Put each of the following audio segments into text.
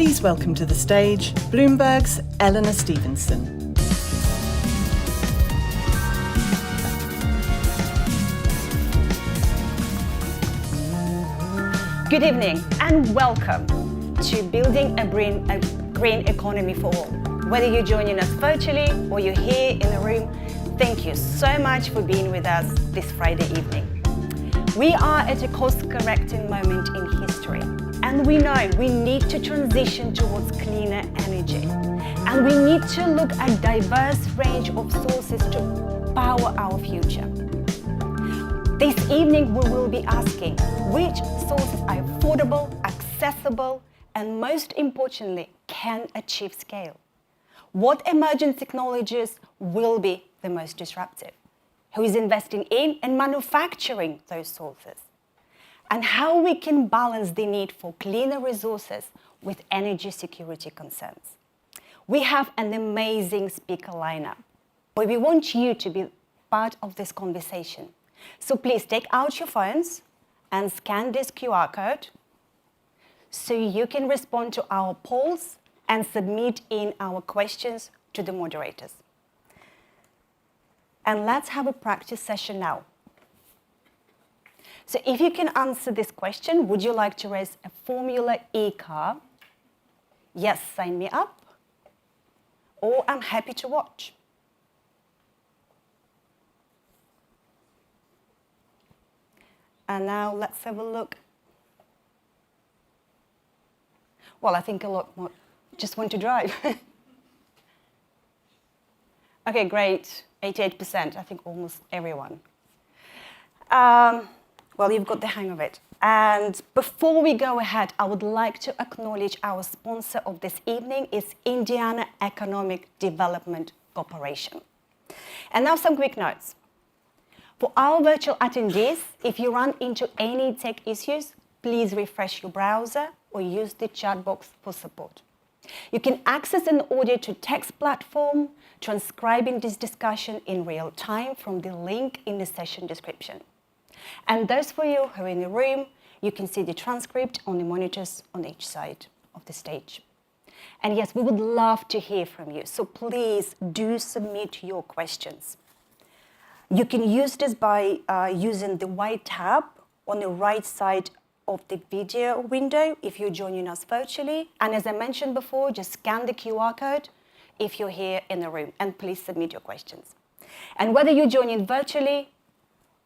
Please welcome to the stage Bloomberg's Eleanor Stevenson. Good evening and welcome to Building a Green Economy for All. Whether you're joining us virtually or you're here in the room, thank you so much for being with us this Friday evening. We are at a course-correcting moment in history, and we know we need to transition towards cleaner energy, and we need to look at diverse range of sources to power our future. This evening, we will be asking which sources are affordable, accessible, and most importantly, can achieve scale. What emerging technologies will be the most disruptive? Who is investing in and manufacturing those sources? And how we can balance the need for cleaner resources with energy security concerns. We have an amazing speaker lineup, but we want you to be part of this conversation. So please take out your phones and scan this QR code so you can respond to our polls and submit in our questions to the moderators. And let's have a practice session now. So if you can answer this question, would you like to race a Formula E car? Yes, sign me up. Or I'm happy to watch. And now let's have a look. Well, I think a lot more just want to drive. Okay, great. 88%, I think almost everyone. Well, you've got the hang of it. And before we go ahead, I would like to acknowledge our sponsor of this evening is Indiana Economic Development Corporation. And now some quick notes. For our virtual attendees, if you run into any tech issues, please refresh your browser or use the chat box for support. You can access an audio-to-text platform, transcribing this discussion in real time from the link in the session description. And those for you who are in the room, you can see the transcript on the monitors on each side of the stage. And yes, we would love to hear from you, so please do submit your questions. You can use this by using the white tab on the right side of the video window if you're joining us virtually. And as I mentioned before, just scan the QR code if you're here in the room, and please submit your questions. And whether you're joining virtually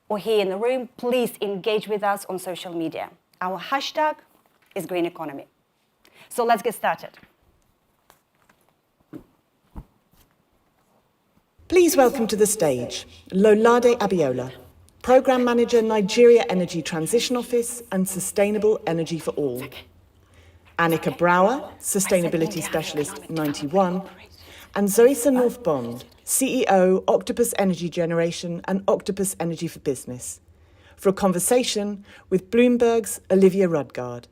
or here in the room, please engage with us on social media. Our hashtag is Green Economy. So let's get started. Please welcome to the stage Lolade Abiola, Programme Manager, Nigeria Energy Transition Office and Sustainable Energy for All. Annika Brouwer, Sustainability Specialist 91, and Zoisa North-Bond, CEO, Octopus Energy Generation and Octopus Energy for Business, for a conversation with Bloomberg's Olivia Rudgard.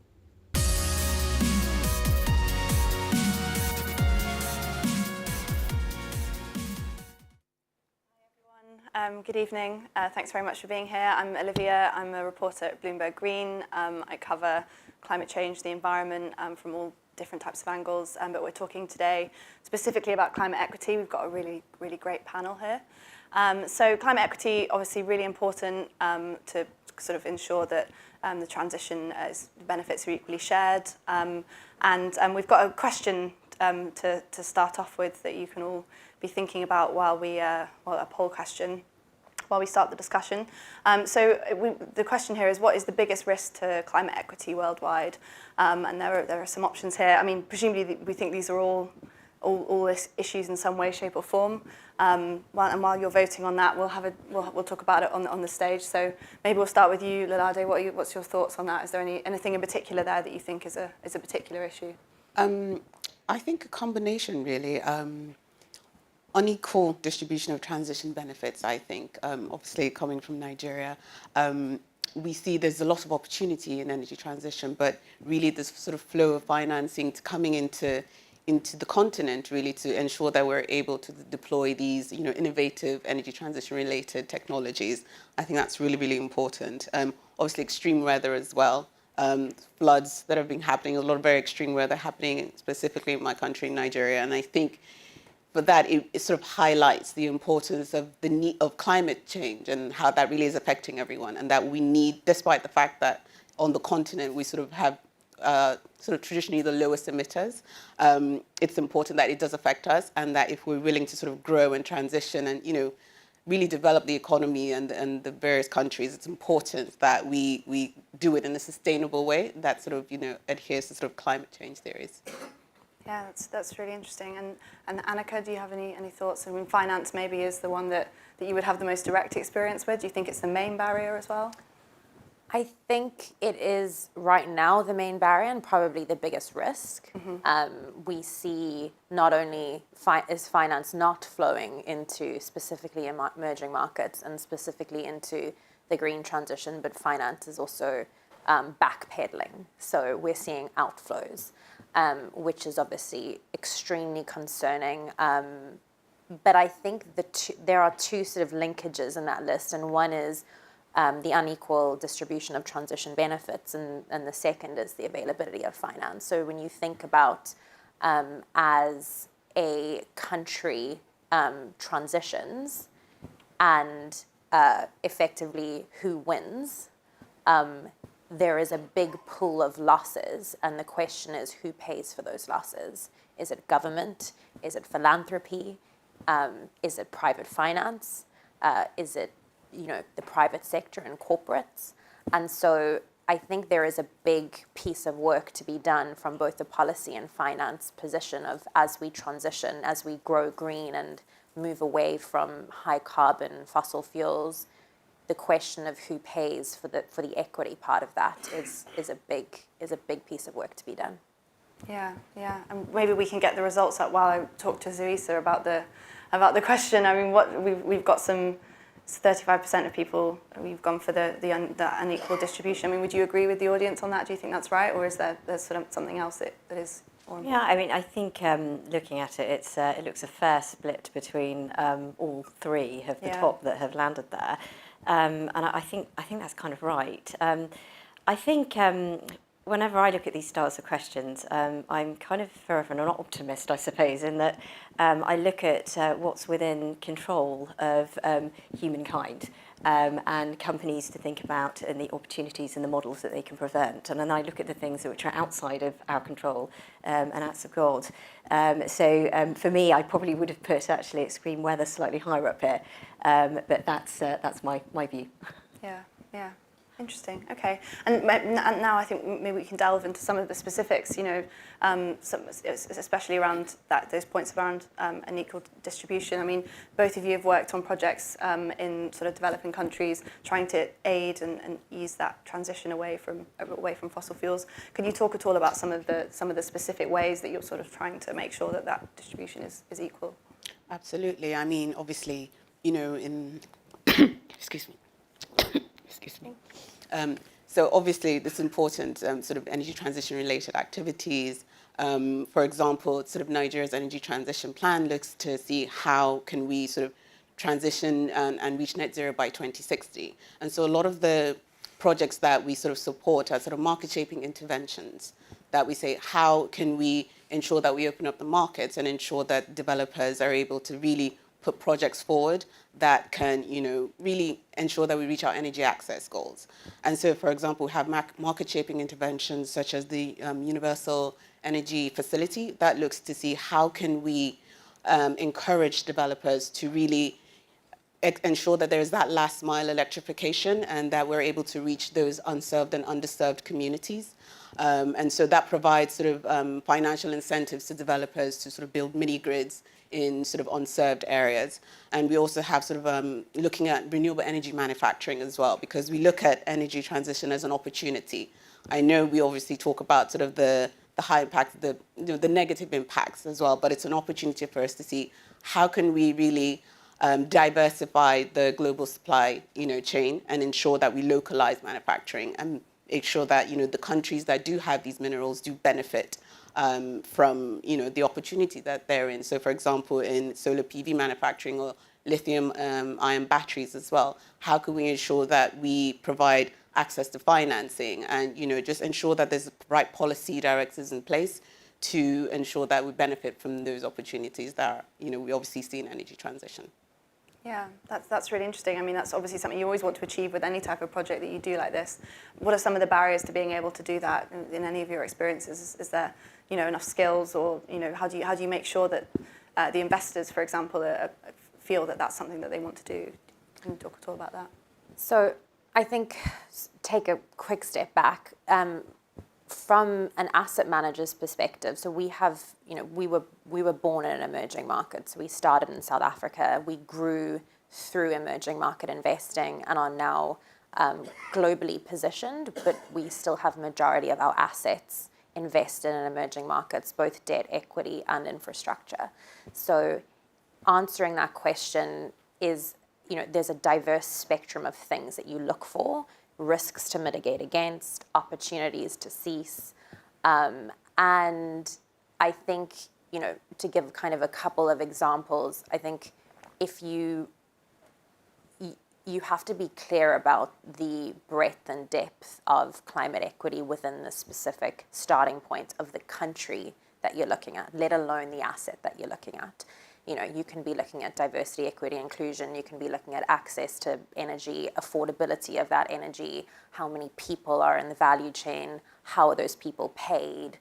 Good evening. Thanks very much for being here. I'm Olivia. I'm a reporter at Bloomberg Green. I cover climate change, the environment from all different types of angles, but we're talking today specifically about climate equity. We've got a really, really great panel here. So climate equity, obviously really important to sort of ensure that the transition benefits are equally shared. And we've got a question to start off with that you can all be thinking about while a poll question, while we start the discussion. The question here is, what is the biggest risk to climate equity worldwide? And there are some options here. I mean, presumably we think these are all issues in some way, shape or form. While you're voting on that, we'll talk about it on the stage. So maybe we'll start with you, Lolade. What's your thoughts on that? Is there anything in particular there that you think is a particular issue? I think a combination, really. Unequal distribution of transition benefits, I think. Obviously, coming from Nigeria, we see there's a lot of opportunity in energy transition, but really this sort of flow of financing coming into the continent, really, to ensure that we're able to deploy these, innovative energy transition-related technologies. I think that's really, really important. Obviously, extreme weather as well. Floods that have been happening, a lot of very extreme weather happening, specifically in my country, Nigeria, and I think for that, it sort of highlights the importance of the need of climate change and how that really is affecting everyone, and that we need, despite the fact that on the continent we sort of have traditionally the lowest emitters, it's important that it does affect us, and that if we're willing to sort of grow and transition and really develop the economy and the various countries, it's important that we do it in a sustainable way that sort of, adheres to sort of climate change theories. Yeah, that's really interesting. And Annika, do you have any thoughts? I mean, finance maybe is the one that you would have the most direct experience with. Do you think it's the main barrier as well? I think it is right now the main barrier and probably the biggest risk. We see not only is finance not flowing into specifically emerging markets and specifically into the green transition, but finance is also backpedaling. So we're seeing outflows, which is obviously extremely concerning. But I think there are two sort of linkages in that list, and one is the unequal distribution of transition benefits, and the second is the availability of finance. So when you think about as a country transitions and effectively who wins, there is a big pool of losses, and the question is who pays for those losses? Is it government? Is it philanthropy? Is it private finance? Is it the private sector and corporates? And so I think there is a big piece of work to be done from both the policy and finance position of as we transition, as we grow green and move away from high carbon fossil fuels, the question of who pays for the equity part of that is a big piece of work to be done. Yeah, and maybe we can get the results up while I talk to Zoisa about the question. I mean, we've got some. 35% of people, we've gone for the unequal distribution. I mean, would you agree with the audience on that? Do you think that's right, or is there's sort of something else that is more important? Yeah, I mean, I think looking at it, it looks a fair split between all three of the top that have landed there, and I think that's kind of right. I think whenever I look at these styles of questions, I'm kind of forever an optimist, I suppose, in that I look at what's within control of humankind and companies to think about and the opportunities and the models that they can prevent. And then I look at the things which are outside of our control and acts of God. So for me, I probably would have put actually extreme weather slightly higher up here, but that's my view. Yeah. Interesting. Okay, and now I think maybe we can delve into some of the specifics. Especially around those points around unequal distribution. I mean, both of you have worked on projects in sort of developing countries, trying to aid and ease that transition away from fossil fuels. Can you talk at all about some of the specific ways that you're sort of trying to make sure that distribution is equal? Absolutely. I mean, obviously, in excuse me. So obviously, this important sort of energy transition related activities. For example, sort of Nigeria's energy transition plan looks to see how can we sort of transition and reach net zero by 2060. And so a lot of the projects that we sort of support are sort of market shaping interventions that we say, how can we ensure that we open up the markets and ensure that developers are able to really put projects forward that can, really ensure that we reach our energy access goals. And so, for example, we have market-shaping interventions such as the Universal Energy Facility that looks to see how can we encourage developers to really ensure that there is that last mile electrification and that we're able to reach those unserved and underserved communities. And so that provides sort of financial incentives to developers to sort of build mini grids in sort of unserved areas. And we also have sort of looking at renewable energy manufacturing as well, because we look at energy transition as an opportunity. I know we obviously talk about sort of the high impact, the negative impacts as well, but it's an opportunity for us to see how can we really diversify the global supply chain and ensure that we localize manufacturing and make sure that the countries that do have these minerals do benefit from the opportunity that they're in. So, for example, in solar PV manufacturing or lithium-ion batteries as well, how can we ensure that we provide access to financing and just ensure that there's the right policy directives in place to ensure that we benefit from those opportunities that we obviously see in energy transition. Yeah, that's really interesting. I mean, that's obviously something you always want to achieve with any type of project that you do like this. What are some of the barriers to being able to do that in any of your experiences? Is there, enough skills, or how do you make sure that the investors, for example, are feel that that's something that they want to do. Can you talk at all about that? So I think take a quick step back. From an asset manager's perspective, so we have, we were born in an emerging market. So we started in South Africa. We grew through emerging market investing and are now globally positioned, but we still have majority of our assets invested in emerging markets, both debt, equity, and infrastructure. So answering that question is, there's a diverse spectrum of things that you look for, risks to mitigate against, opportunities to seize. And I think, to give kind of a couple of examples, I think if you have to be clear about the breadth and depth of climate equity within the specific starting point of the country that you're looking at, let alone the asset that you're looking at. You can be looking at diversity, equity, inclusion. You can be looking at access to energy, affordability of that energy, how many people are in the value chain, how are those people paid.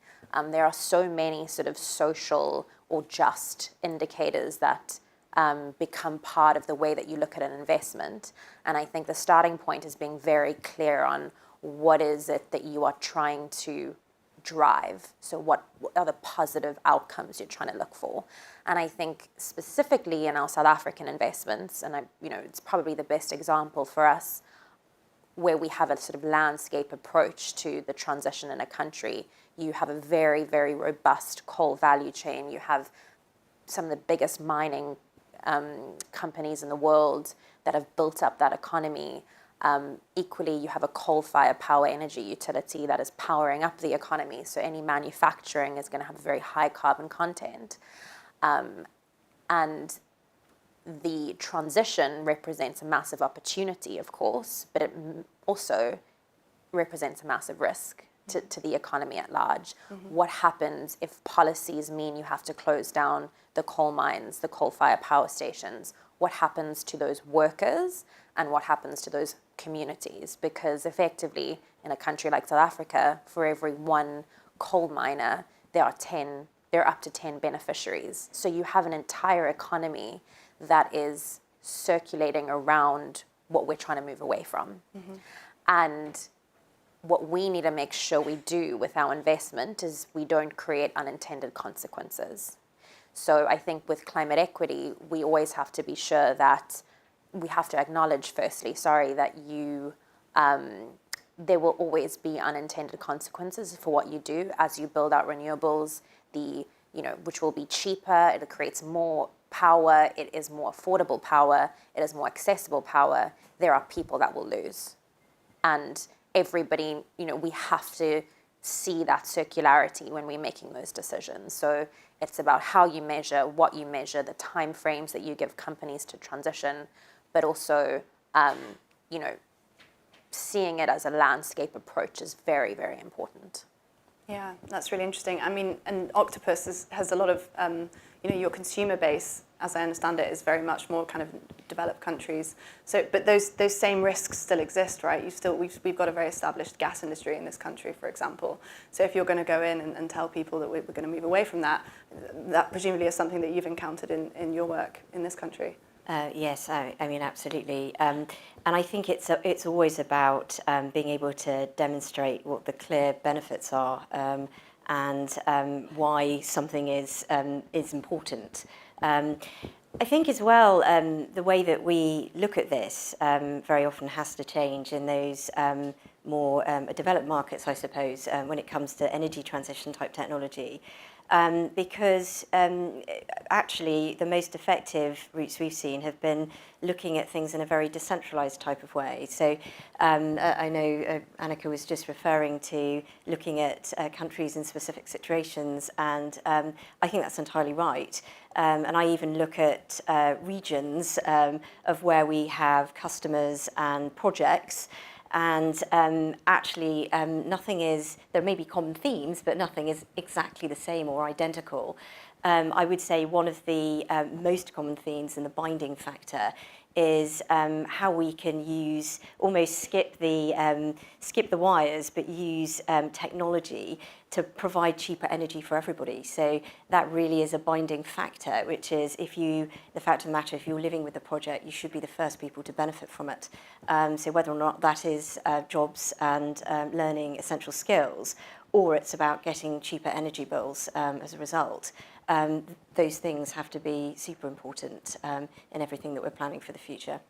There are so many sort of social or just indicators that become part of the way that you look at an investment. And I think the starting point is being very clear on what is it that you are trying to drive. So what are the positive outcomes you're trying to look for? And I think specifically in our South African investments, and it's probably the best example for us, where we have a sort of landscape approach to the transition in a country. You have a very, very robust coal value chain. You have some of the biggest mining companies in the world that have built up that economy. Equally, you have a coal-fired power energy utility that is powering up the economy. So any manufacturing is going to have a very high carbon content. And the transition represents a massive opportunity, of course, but it also represents a massive risk to the economy at large. Mm-hmm. What happens if policies mean you have to close down the coal mines, the coal-fired power stations? What happens to those workers and what happens to those communities? Because effectively, in a country like South Africa, for every one coal miner, there are up to 10 beneficiaries. So you have an entire economy that is circulating around what we're trying to move away from. Mm-hmm. And what we need to make sure we do with our investment is we don't create unintended consequences. So I think with climate equity, we always have to be sure that we have to acknowledge firstly, that there will always be unintended consequences for what you do as you build out renewables, which will be cheaper, it creates more power, it is more affordable power, it is more accessible power. There are people that will lose. And everybody, we have to see that circularity when we're making those decisions. So it's about how you measure, what you measure, the time frames that you give companies to transition, but also, seeing it as a landscape approach is very, very important. Yeah, that's really interesting. I mean, and Octopus has a lot of, your consumer base, as I understand it, is very much more kind of developed countries. So, but those same risks still exist, right? We've got a very established gas industry in this country, for example. So if you're going to go in and tell people that we're going to move away from that, that presumably is something that you've encountered in your work in this country. Yes, I mean, absolutely. And I think it's always about being able to demonstrate what the clear benefits are and why something is important. I think as well, the way that we look at this very often has to change in those more developed markets, I suppose, when it comes to energy transition type technology. Because actually the most effective routes we've seen have been looking at things in a very decentralized type of way. So I know Annika was just referring to looking at countries in specific situations, and I think that's entirely right. And I even look at regions of where we have customers and projects. And actually, nothing is, there may be common themes, but nothing is exactly the same or identical. I would say one of the most common themes and the binding factor is how we can almost skip the wires, but use technology to provide cheaper energy for everybody. So that really is a binding factor, which is the fact of the matter, if you're living with the project, you should be the first people to benefit from it. So whether or not that is jobs and learning essential skills, or it's about getting cheaper energy bills as a result, those things have to be super important in everything that we're planning for the future.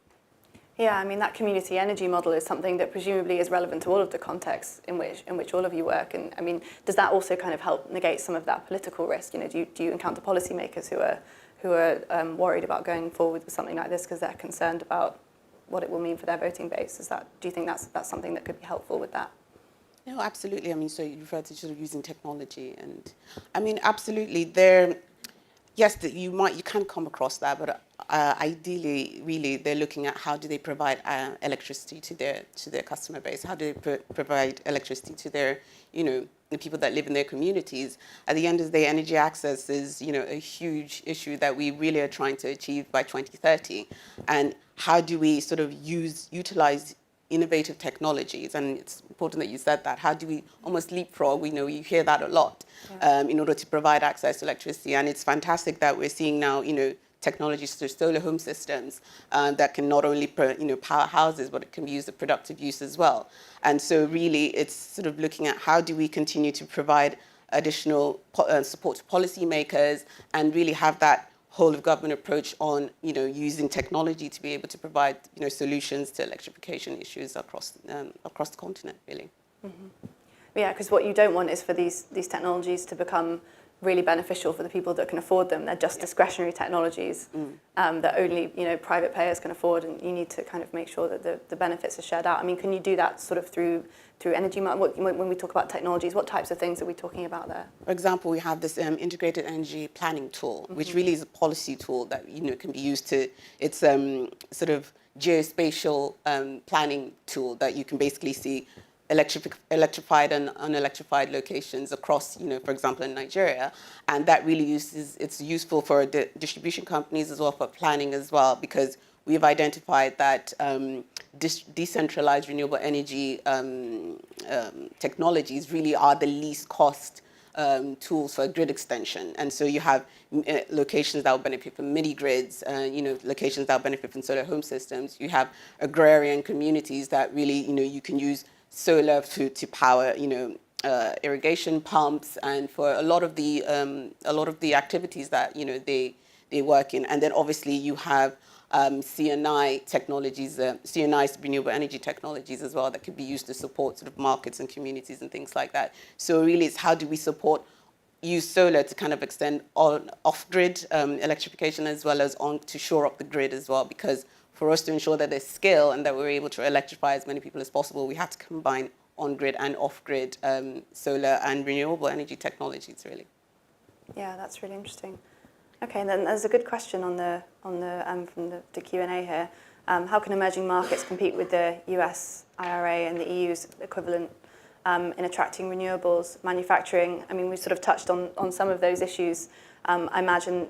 Yeah, I mean, that community energy model is something that presumably is relevant to all of the contexts in which all of you work. And I mean, does that also kind of help negate some of that political risk? You know, do you encounter policymakers who are worried about going forward with something like this because they're concerned about what it will mean for their voting base? Do you think that's something that could be helpful with that? No, absolutely. I mean, so you referred to sort of using technology, and I mean, absolutely. Yes, you can come across that, but ideally, really, they're looking at how do they provide electricity to their customer base? How do they provide electricity to their, the people that live in their communities? At the end of the day, energy access is, a huge issue that we really are trying to achieve by 2030. And how do we sort of utilize innovative technologies? And it's important that you said that. How do we almost leapfrog? We know you hear that a lot, in order to provide access to electricity. And it's fantastic that we're seeing now, technologies through solar home systems that can not only power houses, but it can be used for productive use as well. And so really it's sort of looking at how do we continue to provide additional support to policymakers and really have that whole of government approach on, using technology to be able to provide, solutions to electrification issues across the continent, really. Mm-hmm. Yeah, because what you don't want is for these technologies to become really beneficial for the people that can afford them. They're just discretionary technologies that only private payers can afford, and you need to kind of make sure that the benefits are shared out. I mean, can you do that sort of through energy? When we talk about technologies, what types of things are we talking about there? For example, we have this integrated energy planning tool, which really is a policy tool that can be used to. It's sort of geospatial planning tool that you can basically see electrified and unelectrified locations across, for example, in Nigeria. And that really it's useful for the distribution companies as well, for planning as well, because we've identified that decentralized renewable energy technologies really are the least cost tools for grid extension. And so you have locations that will benefit from mini grids, locations that will benefit from solar home systems. You have agrarian communities that really, you can use solar to power, irrigation pumps, and for a lot of the activities that they work in. And then obviously you have CNI technologies, CNI renewable energy technologies as well, that could be used to support sort of markets and communities and things like that. So really, it's how do we use solar to kind of extend off-grid electrification as well as on to shore up the grid as well, because for us to ensure that there's scale and that we're able to electrify as many people as possible, we have to combine on-grid and off-grid solar and renewable energy technologies, really. Yeah, that's really interesting. Okay, and then there's a good question from the Q&A here. How can emerging markets compete with the US IRA and the EU's equivalent in attracting renewables, manufacturing? I mean, we sort of touched on some of those issues. I imagine,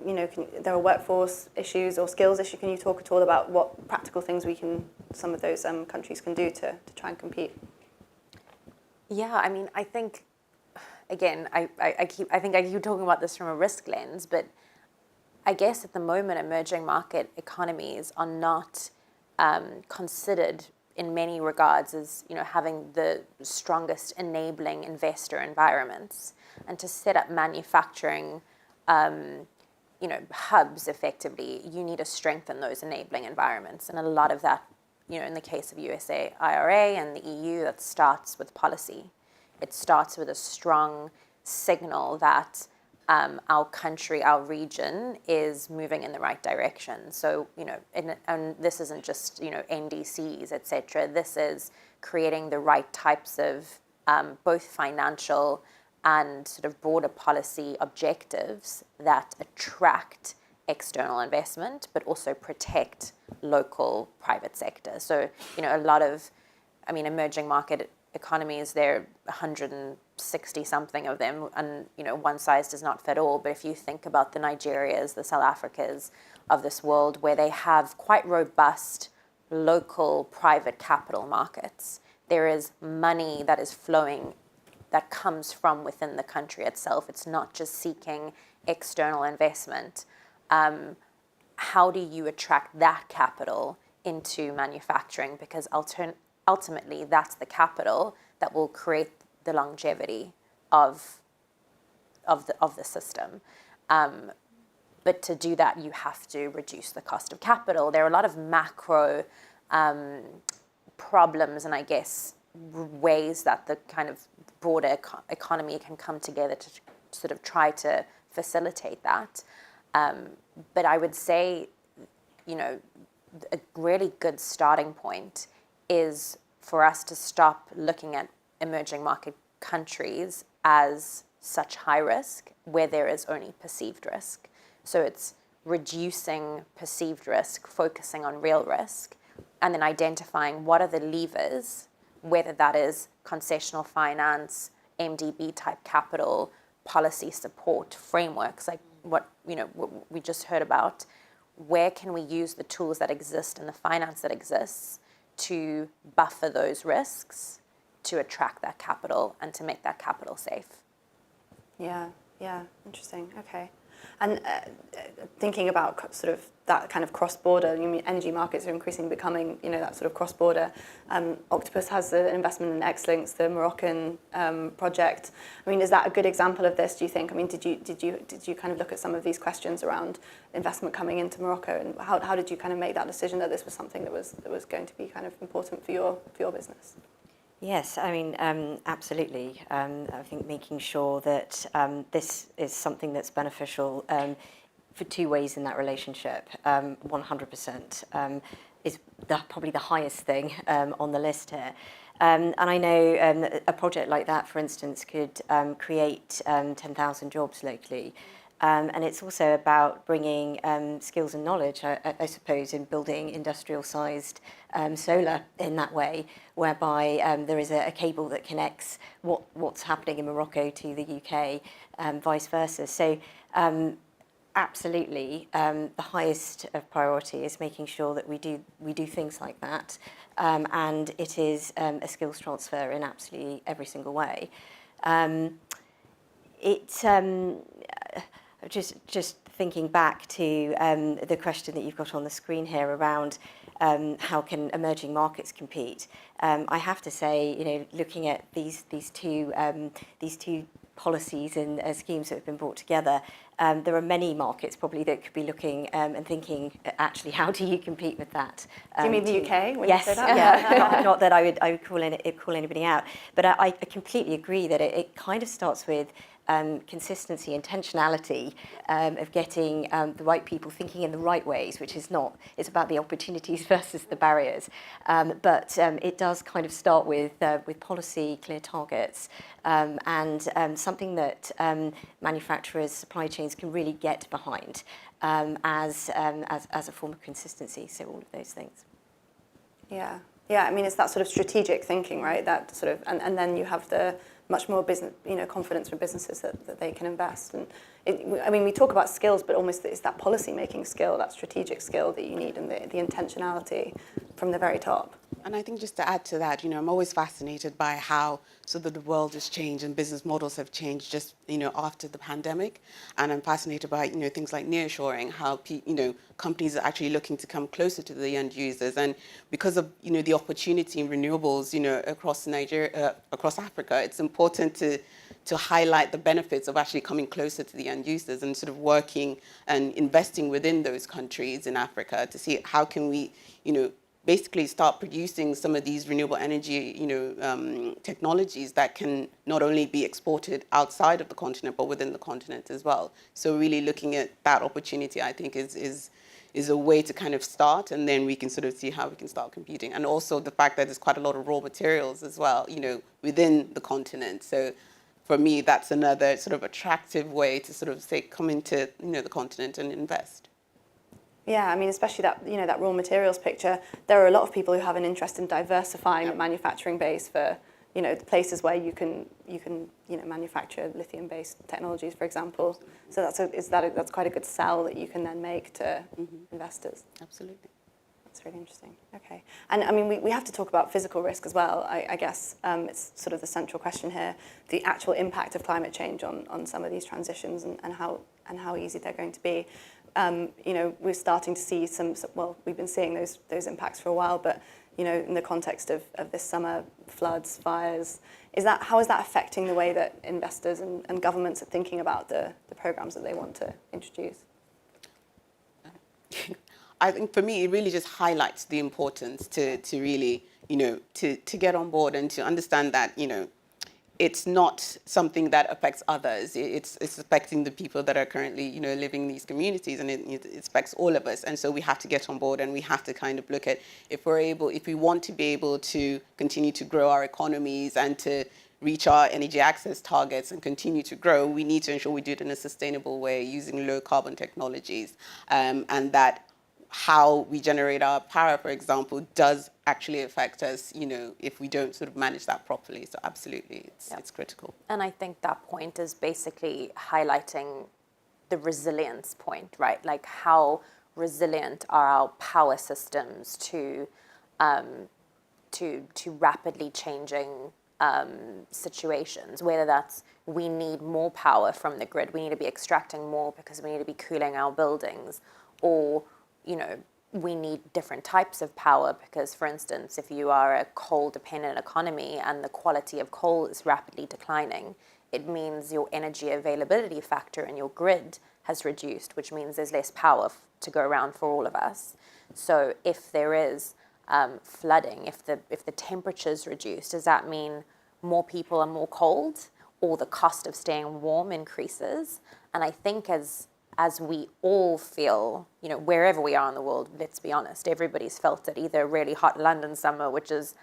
there are workforce issues or skills issues. Can you talk at all about what practical things some of those countries can do to try and compete? Yeah, I mean, I think, again, I keep talking about this from a risk lens, but I guess at the moment, emerging market economies are not considered in many regards as, having the strongest enabling investor environments. And to set up manufacturing hubs effectively, you need to strengthen those enabling environments. And a lot of that, in the case of USA IRA and the EU, that starts with policy. It starts with a strong signal that our country, our region is moving in the right direction. So, and this isn't just, NDCs, etc. This is creating the right types of both financial and sort of broader policy objectives that attract external investment, but also protect local private sector. So, a lot of, emerging market economies. There are 160 something of them, and one size does not fit all. But if you think about the Nigerias, the South Africas of this world, where they have quite robust local private capital markets, there is money that is flowing that comes from within the country itself. It's not just seeking external investment. How do you attract that capital into manufacturing? Because ultimately, that's the capital that will create the longevity of the system. But to do that, you have to reduce the cost of capital. There are a lot of macro problems, and I guess ways that the kind of broader economy can come together to sort of try to facilitate that. But I would say, a really good starting point is for us to stop looking at emerging market countries as such high risk where there is only perceived risk. So it's reducing perceived risk, focusing on real risk, and then identifying what are the levers, whether that is concessional finance, MDB type capital, policy support frameworks, like what we just heard about. Where can we use the tools that exist and the finance that exists to buffer those risks, to attract that capital and to make that capital safe? Yeah, interesting. Okay. And thinking about sort of that kind of cross-border, energy markets are increasingly becoming, that sort of cross-border. Octopus has an investment in X-Links, the Moroccan project. I mean, is that a good example of this, do you think? I mean, did you kind of look at some of these questions around investment coming into Morocco, and how did you kind of make that decision that this was something that was going to be kind of important for your business? Yes, I mean, absolutely. I think making sure that this is something that's beneficial for two ways in that relationship. 100% is probably the highest thing on the list here. And I know a project like that, for instance, could create 10,000 jobs locally. And it's also about bringing skills and knowledge, I suppose, in building industrial-sized solar in that way, whereby there is a cable that connects what's happening in Morocco to the UK, vice versa. So absolutely, the highest of priority is making sure that we do things like that, and it is a skills transfer in absolutely every single way. Just thinking back to the question that you've got on the screen here around how can emerging markets compete. I have to say, looking at these two policies and schemes that have been brought together, there are many markets probably that could be looking and thinking, actually, how do you compete with that? Do you mean the UK when yes, you say that? Yeah. not that I would call anybody out, but I completely agree that it kind of starts with consistency, intentionality of getting the right people thinking in the right ways, which is not, it's about the opportunities versus the barriers. But it does kind of start with policy, clear targets, and something that manufacturers, supply chains can really get behind as a form of consistency. So all of those things. Yeah. I mean, it's that sort of strategic thinking, right? That sort of, and then you have the much more business, confidence from businesses that they can invest. And we talk about skills, but almost it's that policy-making skill, that strategic skill that you need, and the intentionality from the very top. And I think just to add to that, I'm always fascinated by how sort of the world has changed and business models have changed just, after the pandemic. And I'm fascinated by, things like nearshoring, how, companies are actually looking to come closer to the end users. And because of, the opportunity in renewables, across Nigeria, across Africa, it's important to highlight the benefits of actually coming closer to the end users and sort of working and investing within those countries in Africa to see how can we, basically start producing some of these renewable energy, technologies that can not only be exported outside of the continent, but within the continent as well. So really looking at that opportunity, I think, is a way to kind of start, and then we can sort of see how we can start competing. And also the fact that there's quite a lot of raw materials as well, within the continent. So for me, that's another sort of attractive way to sort of say, come into, the continent and invest. Yeah, I mean, especially that, that raw materials picture. There are a lot of people who have an interest in diversifying the manufacturing base for you know, the places where you can manufacture lithium-based technologies, for example. So that's quite a good sell that you can then make to investors. Absolutely. That's really interesting. Okay. And I mean, we have to talk about physical risk as well. I guess it's sort of the central question here, the actual impact of climate change on some of these transitions and how easy they're going to be. You know, we're starting to see we've been seeing those impacts for a while, but, you know, in the context of this summer, floods, fires, how is that affecting the way that investors and governments are thinking about the programs that they want to introduce? I think for me, it really just highlights the importance to really, you know, to get on board and to understand that, you know, it's not something that affects others. It's affecting the people that are currently, you know, living in these communities, and it affects all of us. And so we have to get on board, and we have to kind of look at if we want to be able to continue to grow our economies and to reach our energy access targets and continue to grow, we need to ensure we do it in a sustainable way using low carbon technologies, and that how we generate our power, for example, does actually affect us, you know, if we don't sort of manage that properly. So absolutely, it's critical. And I think that point is basically highlighting the resilience point, right? Like how resilient are our power systems to rapidly changing situations, whether that's we need more power from the grid, we need to be extracting more because we need to be cooling our buildings, or, you know, we need different types of power because, for instance, if you are a coal-dependent economy and the quality of coal is rapidly declining, it means your energy availability factor in your grid has reduced, which means there's less power to go around for all of us. So if there is flooding, if the temperature's reduced, does that mean more people are more cold, or the cost of staying warm increases? And I think as we all feel, you know, wherever we are in the world, let's be honest, everybody's felt it, either a really hot London summer, which is,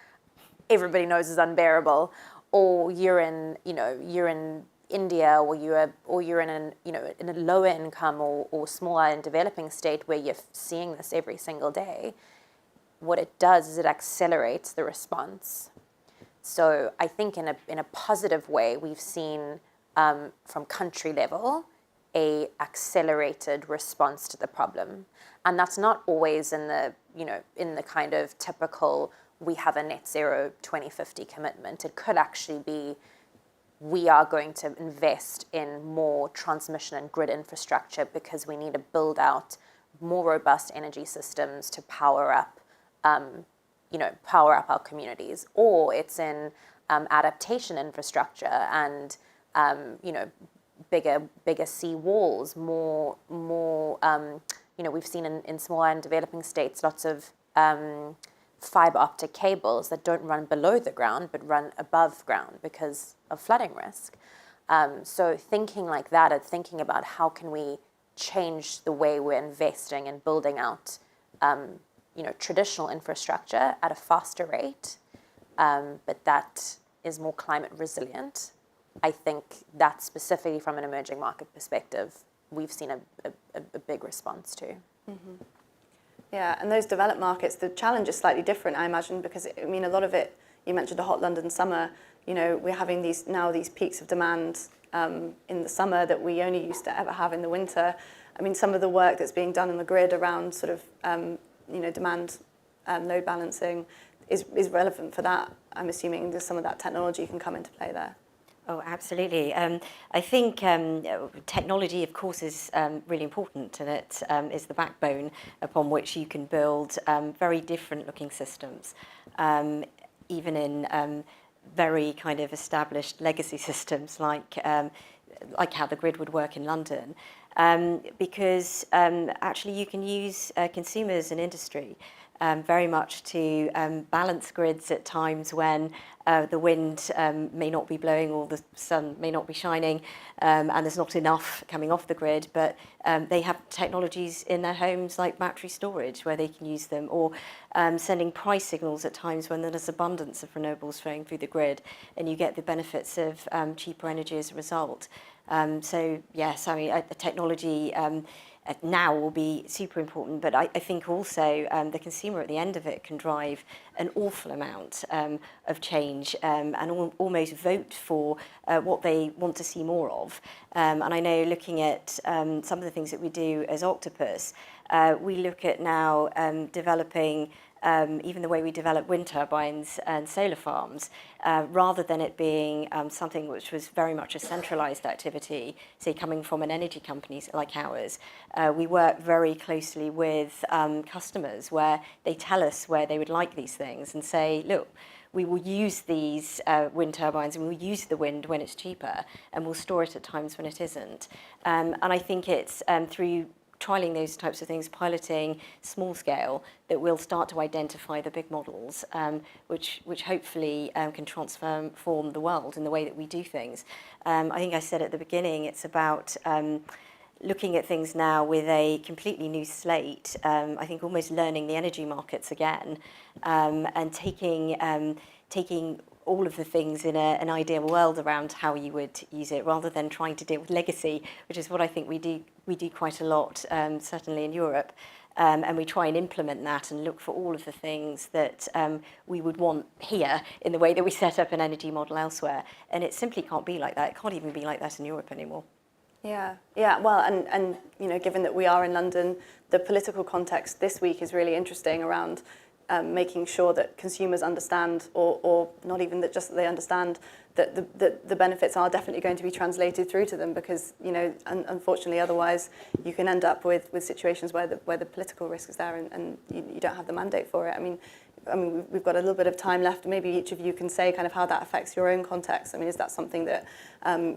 everybody knows is unbearable, or you're in India, or you're in a lower income or smaller and developing state where you're seeing this every single day. What it does is it accelerates the response. So I think in a positive way, we've seen from country level a accelerated response to the problem. And that's not always in the kind of typical, we have a net zero 2050 commitment. It could actually be, we are going to invest in more transmission and grid infrastructure because we need to build out more robust energy systems to power up our communities. Or it's in adaptation infrastructure and, bigger sea walls, more. We've seen in smaller and developing states lots of fiber optic cables that don't run below the ground but run above ground because of flooding risk. So thinking like that, and thinking about how can we change the way we're investing and building out, traditional infrastructure at a faster rate, but that is more climate resilient. I think that specifically from an emerging market perspective, we've seen a big response to. Mm-hmm. Yeah, and those developed markets, the challenge is slightly different, I imagine, because, a lot of it, you mentioned a hot London summer, we're having these peaks of demand in the summer that we only used to ever have in the winter. Some of the work that's being done in the grid around sort of, demand load balancing is relevant for that. I'm assuming that some of that technology can come into play there. Oh, absolutely. I think technology, of course, is really important, and it is the backbone upon which you can build very different-looking systems, even in very kind of established legacy systems, like how the grid would work in London, because actually you can use consumers and industry very much to balance grids at times when the wind may not be blowing or the sun may not be shining, and there's not enough coming off the grid, but they have technologies in their homes like battery storage where they can use them, or sending price signals at times when there's abundance of renewables flowing through the grid, and you get the benefits of cheaper energy as a result. So yes, technology now will be super important, but I think also the consumer at the end of it can drive an awful amount of change and almost vote for what they want to see more of. And I know looking at some of the things that we do as Octopus, we look at now developing even the way we develop wind turbines and solar farms, rather than it being something which was very much a centralised activity, say coming from an energy company like ours. We work very closely with customers where they tell us where they would like these things and say, look, we will use these wind turbines and we'll use the wind when it's cheaper and we'll store it at times when it isn't. And I think it's through trialling those types of things, piloting small scale, that we'll start to identify the big models, which hopefully can transform the world in the way that we do things. I think I said at the beginning, it's about looking at things now with a completely new slate. I think almost learning the energy markets again, and taking all of the things in an ideal world around how you would use it, rather than trying to deal with legacy, which is what I think we do quite a lot, certainly in Europe. And we try and implement that and look for all of the things that we would want here in the way that we set up an energy model elsewhere. And it simply can't be like that. It can't even be like that in Europe anymore. Yeah. Well, and given that we are in London, the political context this week is really interesting around making sure that consumers understand, or not even that, just that they understand that the benefits are definitely going to be translated through to them, because unfortunately otherwise you can end up with situations where the political risk is there and you don't have the mandate for it. I mean we've got a little bit of time left. Maybe each of you can say kind of how that affects your own context. I mean, is that something that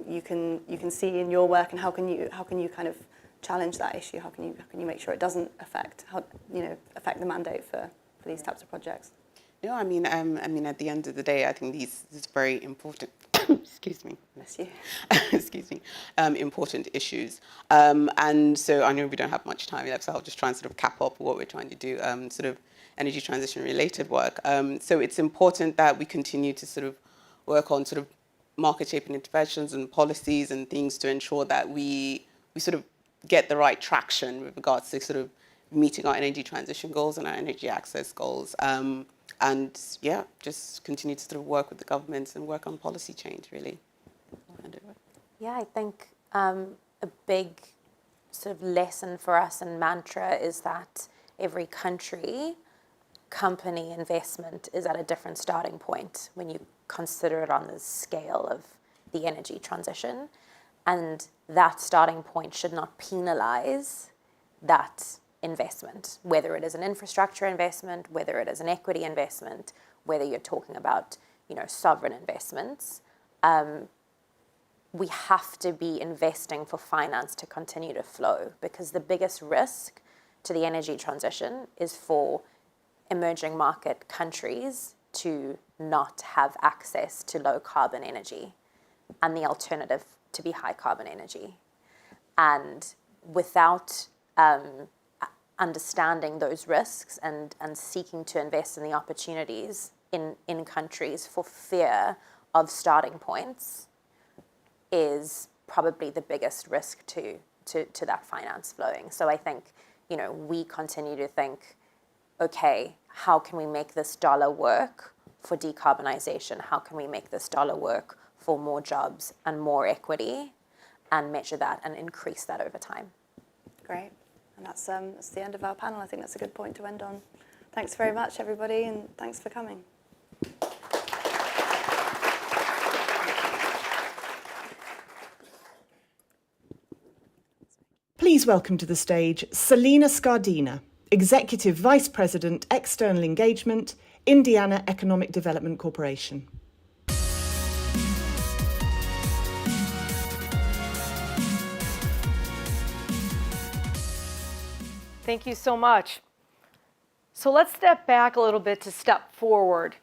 you can see in your work, and how can you kind of challenge that issue? How can you make sure it doesn't affect the mandate for these types of projects? No, I mean, at the end of the day, I think these is very important. Excuse me. Bless you. Excuse me. Important issues, and so I know we don't have much time left, so I'll just try and sort of cap up what we're trying to do. Sort of energy transition related work. So it's important that we continue to sort of work on sort of market shaping interventions and policies and things to ensure that we sort of get the right traction with regards to sort of meeting our energy transition goals and our energy access goals. And yeah, just continue to sort of work with the governments and work on policy change, really. Yeah, I think a big sort of lesson for us and mantra is that every country, company investment is at a different starting point when you consider it on the scale of the energy transition. And that starting point should not penalize that investment, whether it is an infrastructure investment, whether it is an equity investment, whether you're talking about, sovereign investments. We have to be investing for finance to continue to flow, because the biggest risk to the energy transition is for emerging market countries to not have access to low carbon energy, and the alternative to be high carbon energy. And without understanding those risks and seeking to invest in the opportunities in countries for fear of starting points is probably the biggest risk to that finance flowing. So I think, we continue to think, okay, how can we make this dollar work for decarbonization? How can we make this dollar work for more jobs and more equity, and measure that and increase that over time? Great. And that's the end of our panel. I think that's a good point to end on. Thanks very much, everybody, and thanks for coming. Please welcome to the stage Selina Scardina, Executive Vice President, External Engagement, Indiana Economic Development Corporation. Thank you so much. So let's step back a little bit to step forward.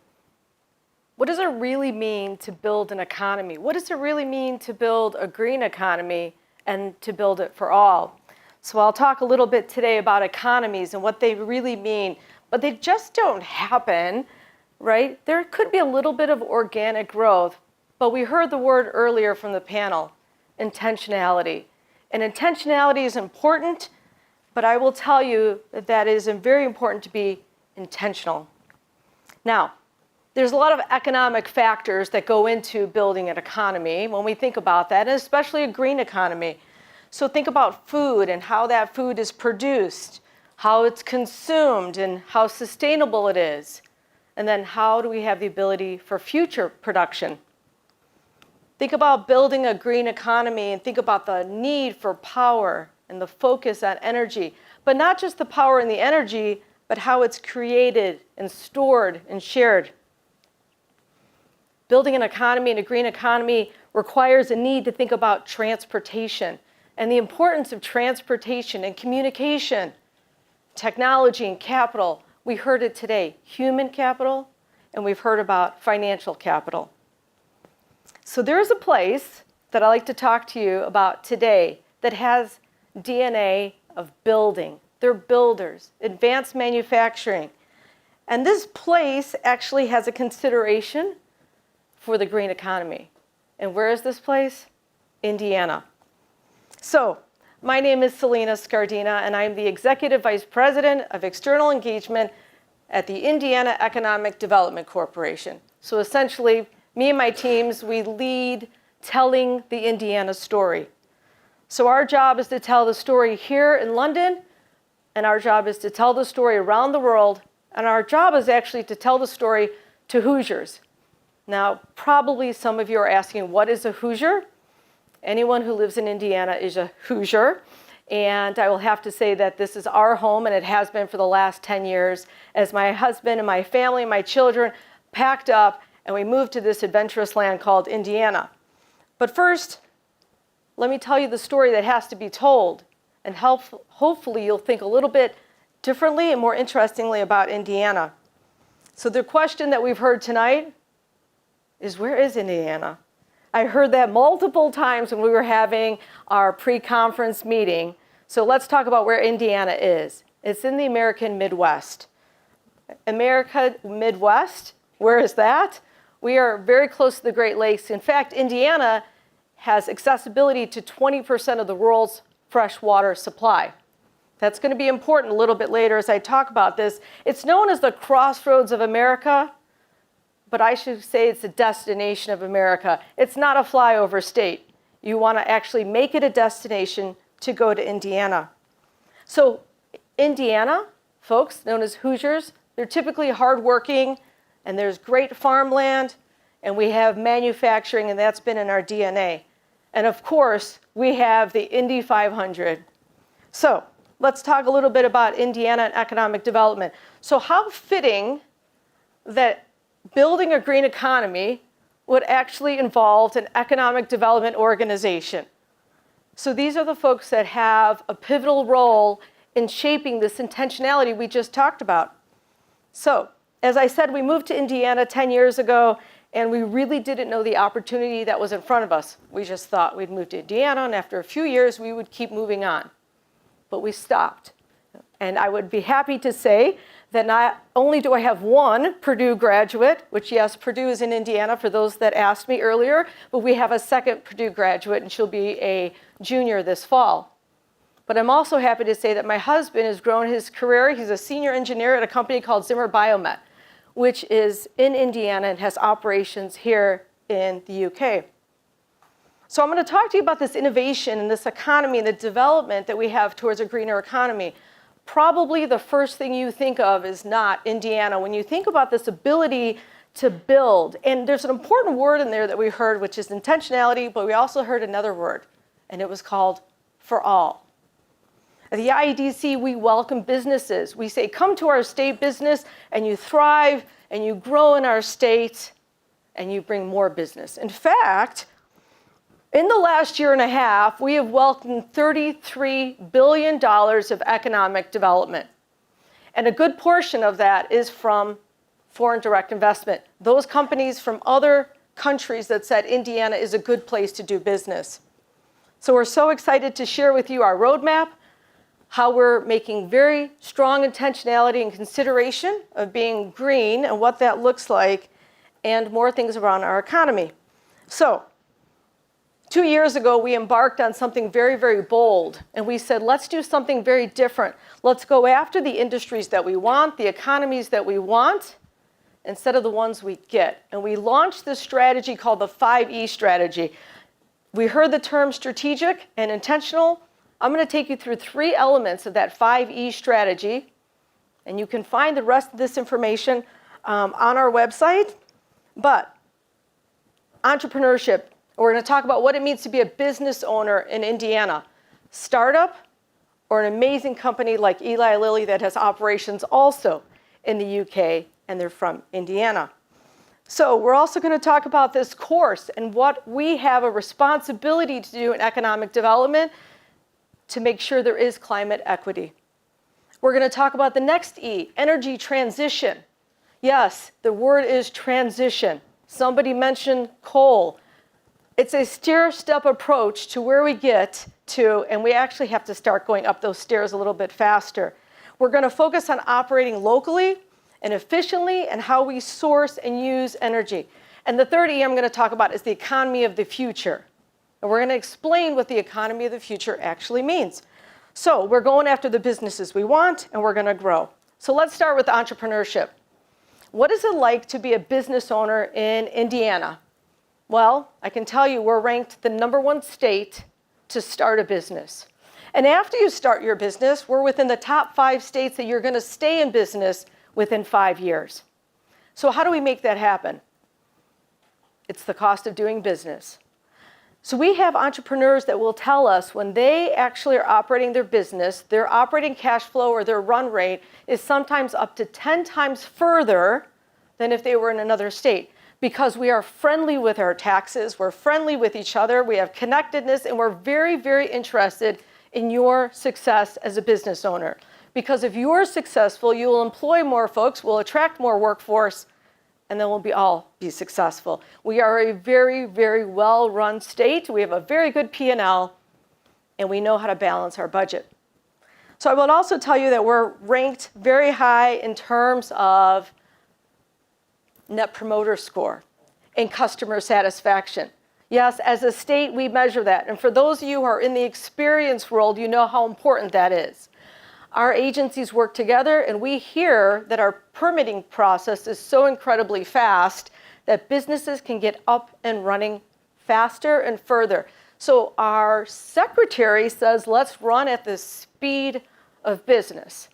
What does it really mean to build an economy? What does it really mean to build a green economy and to build it for all? So I'll talk a little bit today about economies and what they really mean, but they just don't happen, right? There could be a little bit of organic growth, but we heard the word earlier from the panel, intentionality. And intentionality is important, but I will tell you that it is very important to be intentional. Now, there's a lot of economic factors that go into building an economy when we think about that, and especially a green economy. So think about food and how that food is produced, how it's consumed, and how sustainable it is. And then how do we have the ability for future production? Think about building a green economy and think about the need for power and the focus on energy. But not just the power and the energy, but how it's created and stored and shared. Building an economy and a green economy requires a need to think about transportation and the importance of transportation and communication, technology and capital. We heard it today, human capital, and we've heard about financial capital. So there is a place that I'd like to talk to you about today that has DNA of building. They're builders, advanced manufacturing. And this place actually has a consideration for the green economy. And where is this place? Indiana. So my name is Selena Scardina, and I'm the Executive Vice President of External Engagement at the Indiana Economic Development Corporation. So essentially, me and my teams, we lead telling the Indiana story. So our job is to tell the story here in London, and our job is to tell the story around the world, and our job is actually to tell the story to Hoosiers. Now, probably some of you are asking, what is a Hoosier? Anyone who lives in Indiana is a Hoosier. And I will have to say that this is our home, and it has been for the last 10 years, as my husband and my family and my children packed up and we moved to this adventurous land called Indiana. But first, let me tell you the story that has to be told, and hopefully you'll think a little bit differently and more interestingly about Indiana. So the question that we've heard tonight is, where is Indiana? I heard that multiple times when we were having our pre-conference meeting. So let's talk about where Indiana is. It's in the American Midwest. America Midwest, where is that? We are very close to the Great Lakes. In fact, Indiana has accessibility to 20% of the world's freshwater supply. That's going to be important a little bit later as I talk about this. It's known as the crossroads of America, but I should say it's a destination of America. It's not a flyover state. You want to actually make it a destination to go to Indiana. So Indiana, folks, known as Hoosiers, they're typically hardworking, and there's great farmland, and we have manufacturing, and that's been in our DNA. And of course, we have the Indy 500. So let's talk a little bit about Indiana and economic development. So how fitting that building a green economy would actually involve an economic development organization. So these are the folks that have a pivotal role in shaping this intentionality we just talked about. So, as I said, we moved to Indiana 10 years ago, and we really didn't know the opportunity that was in front of us. We just thought we'd move to Indiana, and after a few years, we would keep moving on. But we stopped. And I would be happy to say that not only do I have one Purdue graduate, which yes, Purdue is in Indiana for those that asked me earlier, but we have a second Purdue graduate, and she'll be a junior this fall. But I'm also happy to say that my husband has grown his career. He's a senior engineer at a company called Zimmer Biomet, which is in Indiana and has operations here in the UK. So I'm going to talk to you about this innovation and this economy and the development that we have towards a greener economy. Probably the first thing you think of is not Indiana. When you think about this ability to build, and there's an important word in there that we heard, which is intentionality, but we also heard another word, and it was called for all. At the IEDC, we welcome businesses. We say, come to our state business, and you thrive, and you grow in our state, and you bring more business. In fact, in the last year and a half, we have welcomed $33 billion of economic development. And a good portion of that is from foreign direct investment. Those companies from other countries that said Indiana is a good place to do business. So we're so excited to share with you our roadmap, how we're making very strong intentionality and consideration of being green and what that looks like, and more things around our economy. So, 2 years ago, we embarked on something very, very bold. And we said, let's do something very different. Let's go after the industries that we want, the economies that we want, instead of the ones we get. And we launched this strategy called the 5E strategy. We heard the term strategic and intentional. I'm going to take you through 3 elements of that 5E strategy. And you can find the rest of this information on our website. But entrepreneurship, we're going to talk about what it means to be a business owner in Indiana. Startup or an amazing company like Eli Lilly that has operations also in the UK, and they're from Indiana. So we're also going to talk about this course and what we have a responsibility to do in economic development to make sure there is climate equity. We're going to talk about the next E, energy transition. Yes, the word is transition. Somebody mentioned coal. It's a stair-step approach to where we get to, and we actually have to start going up those stairs a little bit faster. We're going to focus on operating locally and efficiently and how we source and use energy. And the third E I'm going to talk about is the economy of the future. And we're going to explain what the economy of the future actually means. So we're going after the businesses we want, and we're going to grow. So let's start with entrepreneurship. What is it like to be a business owner in Indiana? Well, I can tell you we're ranked the #1 state to start a business. And after you start your business, we're within the top 5 states that you're going to stay in business within 5 years. So how do we make that happen? It's the cost of doing business. So we have entrepreneurs that will tell us when they actually are operating their business, their operating cash flow or their run rate is sometimes up to 10 times further than if they were in another state. Because we are friendly with our taxes, we're friendly with each other, we have connectedness, and we're very, very interested in your success as a business owner. Because if you're successful, you will employ more folks, will attract more workforce, and then we'll all be successful. We are a very, very well-run state. We have a very good P&L, and we know how to balance our budget. So I will also tell you that we're ranked very high in terms of Net Promoter Score and customer satisfaction. Yes, as a state, we measure that. And for those of you who are in the experience world, you know how important that is. Our agencies work together, and we hear that our permitting process is so incredibly fast that businesses can get up and running faster and further. So our secretary says, let's run at the speed of business.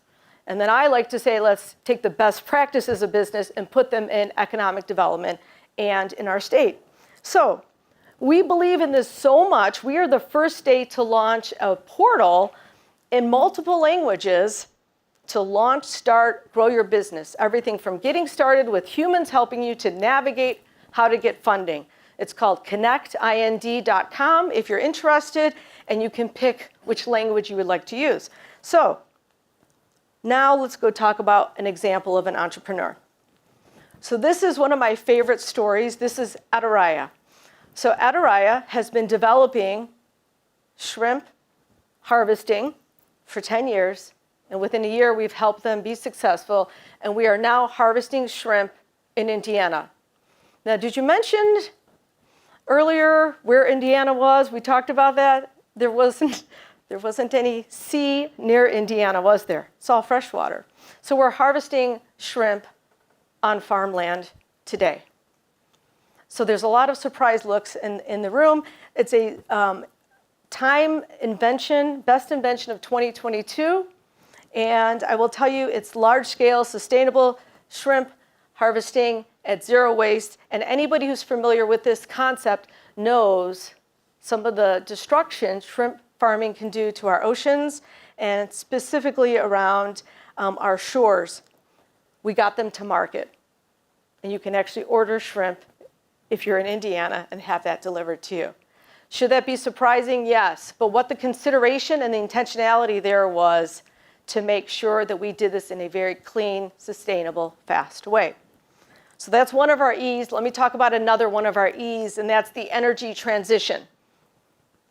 And then I like to say, let's take the best practices of business and put them in economic development and in our state. So we believe in this so much. We are the first state to launch a portal in multiple languages to launch, start, grow your business. Everything from getting started with humans helping you to navigate how to get funding. It's called connectind.com if you're interested, and you can pick which language you would like to use. So now let's go talk about an example of an entrepreneur. So this is one of my favorite stories. This is Adaraya. So Adaraya has been developing shrimp harvesting for 10 years. And within a year, we've helped them be successful. And we are now harvesting shrimp in Indiana. Now, did you mention earlier where Indiana was? We talked about that. There wasn't any sea near Indiana, was there? It's all freshwater. So we're harvesting shrimp on farmland today. So there's a lot of surprise looks in the room. It's a time invention, best invention of 2022. And I will tell you, it's large-scale, sustainable shrimp harvesting at zero waste. And anybody who's familiar with this concept knows some of the destruction shrimp farming can do to our oceans, and specifically around our shores. We got them to market. And you can actually order shrimp if you're in Indiana and have that delivered to you. Should that be surprising? Yes. But what the consideration and the intentionality there was to make sure that we did this in a very clean, sustainable, fast way. So that's one of our E's. Let me talk about another one of our E's, and that's the energy transition.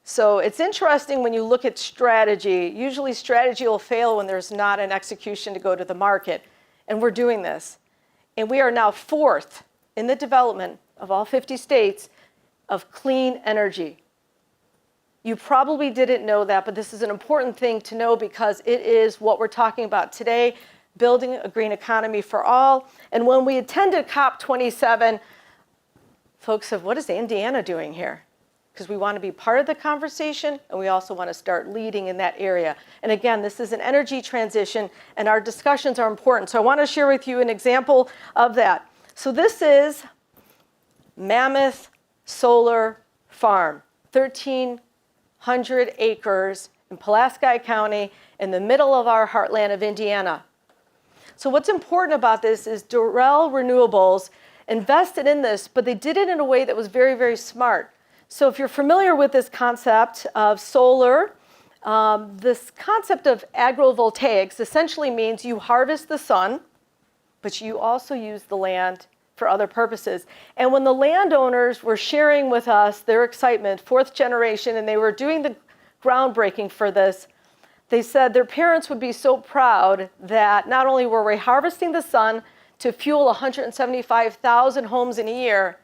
So it's interesting when you look at strategy. Usually strategy will fail when there's not an execution to go to the market. And we're doing this. And we are now 4th in the development of all 50 states of clean energy. You probably didn't know that, but this is an important thing to know because it is what we're talking about today, building a green economy for all. And when we attended COP27, folks said, what is Indiana doing here? Because we want to be part of the conversation, and we also want to start leading in that area. And again, this is an energy transition, and our discussions are important. So I want to share with you an example of that. So this is Mammoth Solar Farm, 1,300 acres in Pulaski County in the middle of our heartland of Indiana. So what's important about this is Durrell Renewables invested in this, but they did it in a way that was very, very smart. So if you're familiar with this concept of solar, this concept of agrovoltaics essentially means you harvest the sun, but you also use the land for other purposes. And when the landowners were sharing with us their excitement, fourth generation, and they were doing the groundbreaking for this, they said their parents would be so proud that not only were we harvesting the sun to fuel 175,000 homes in a year,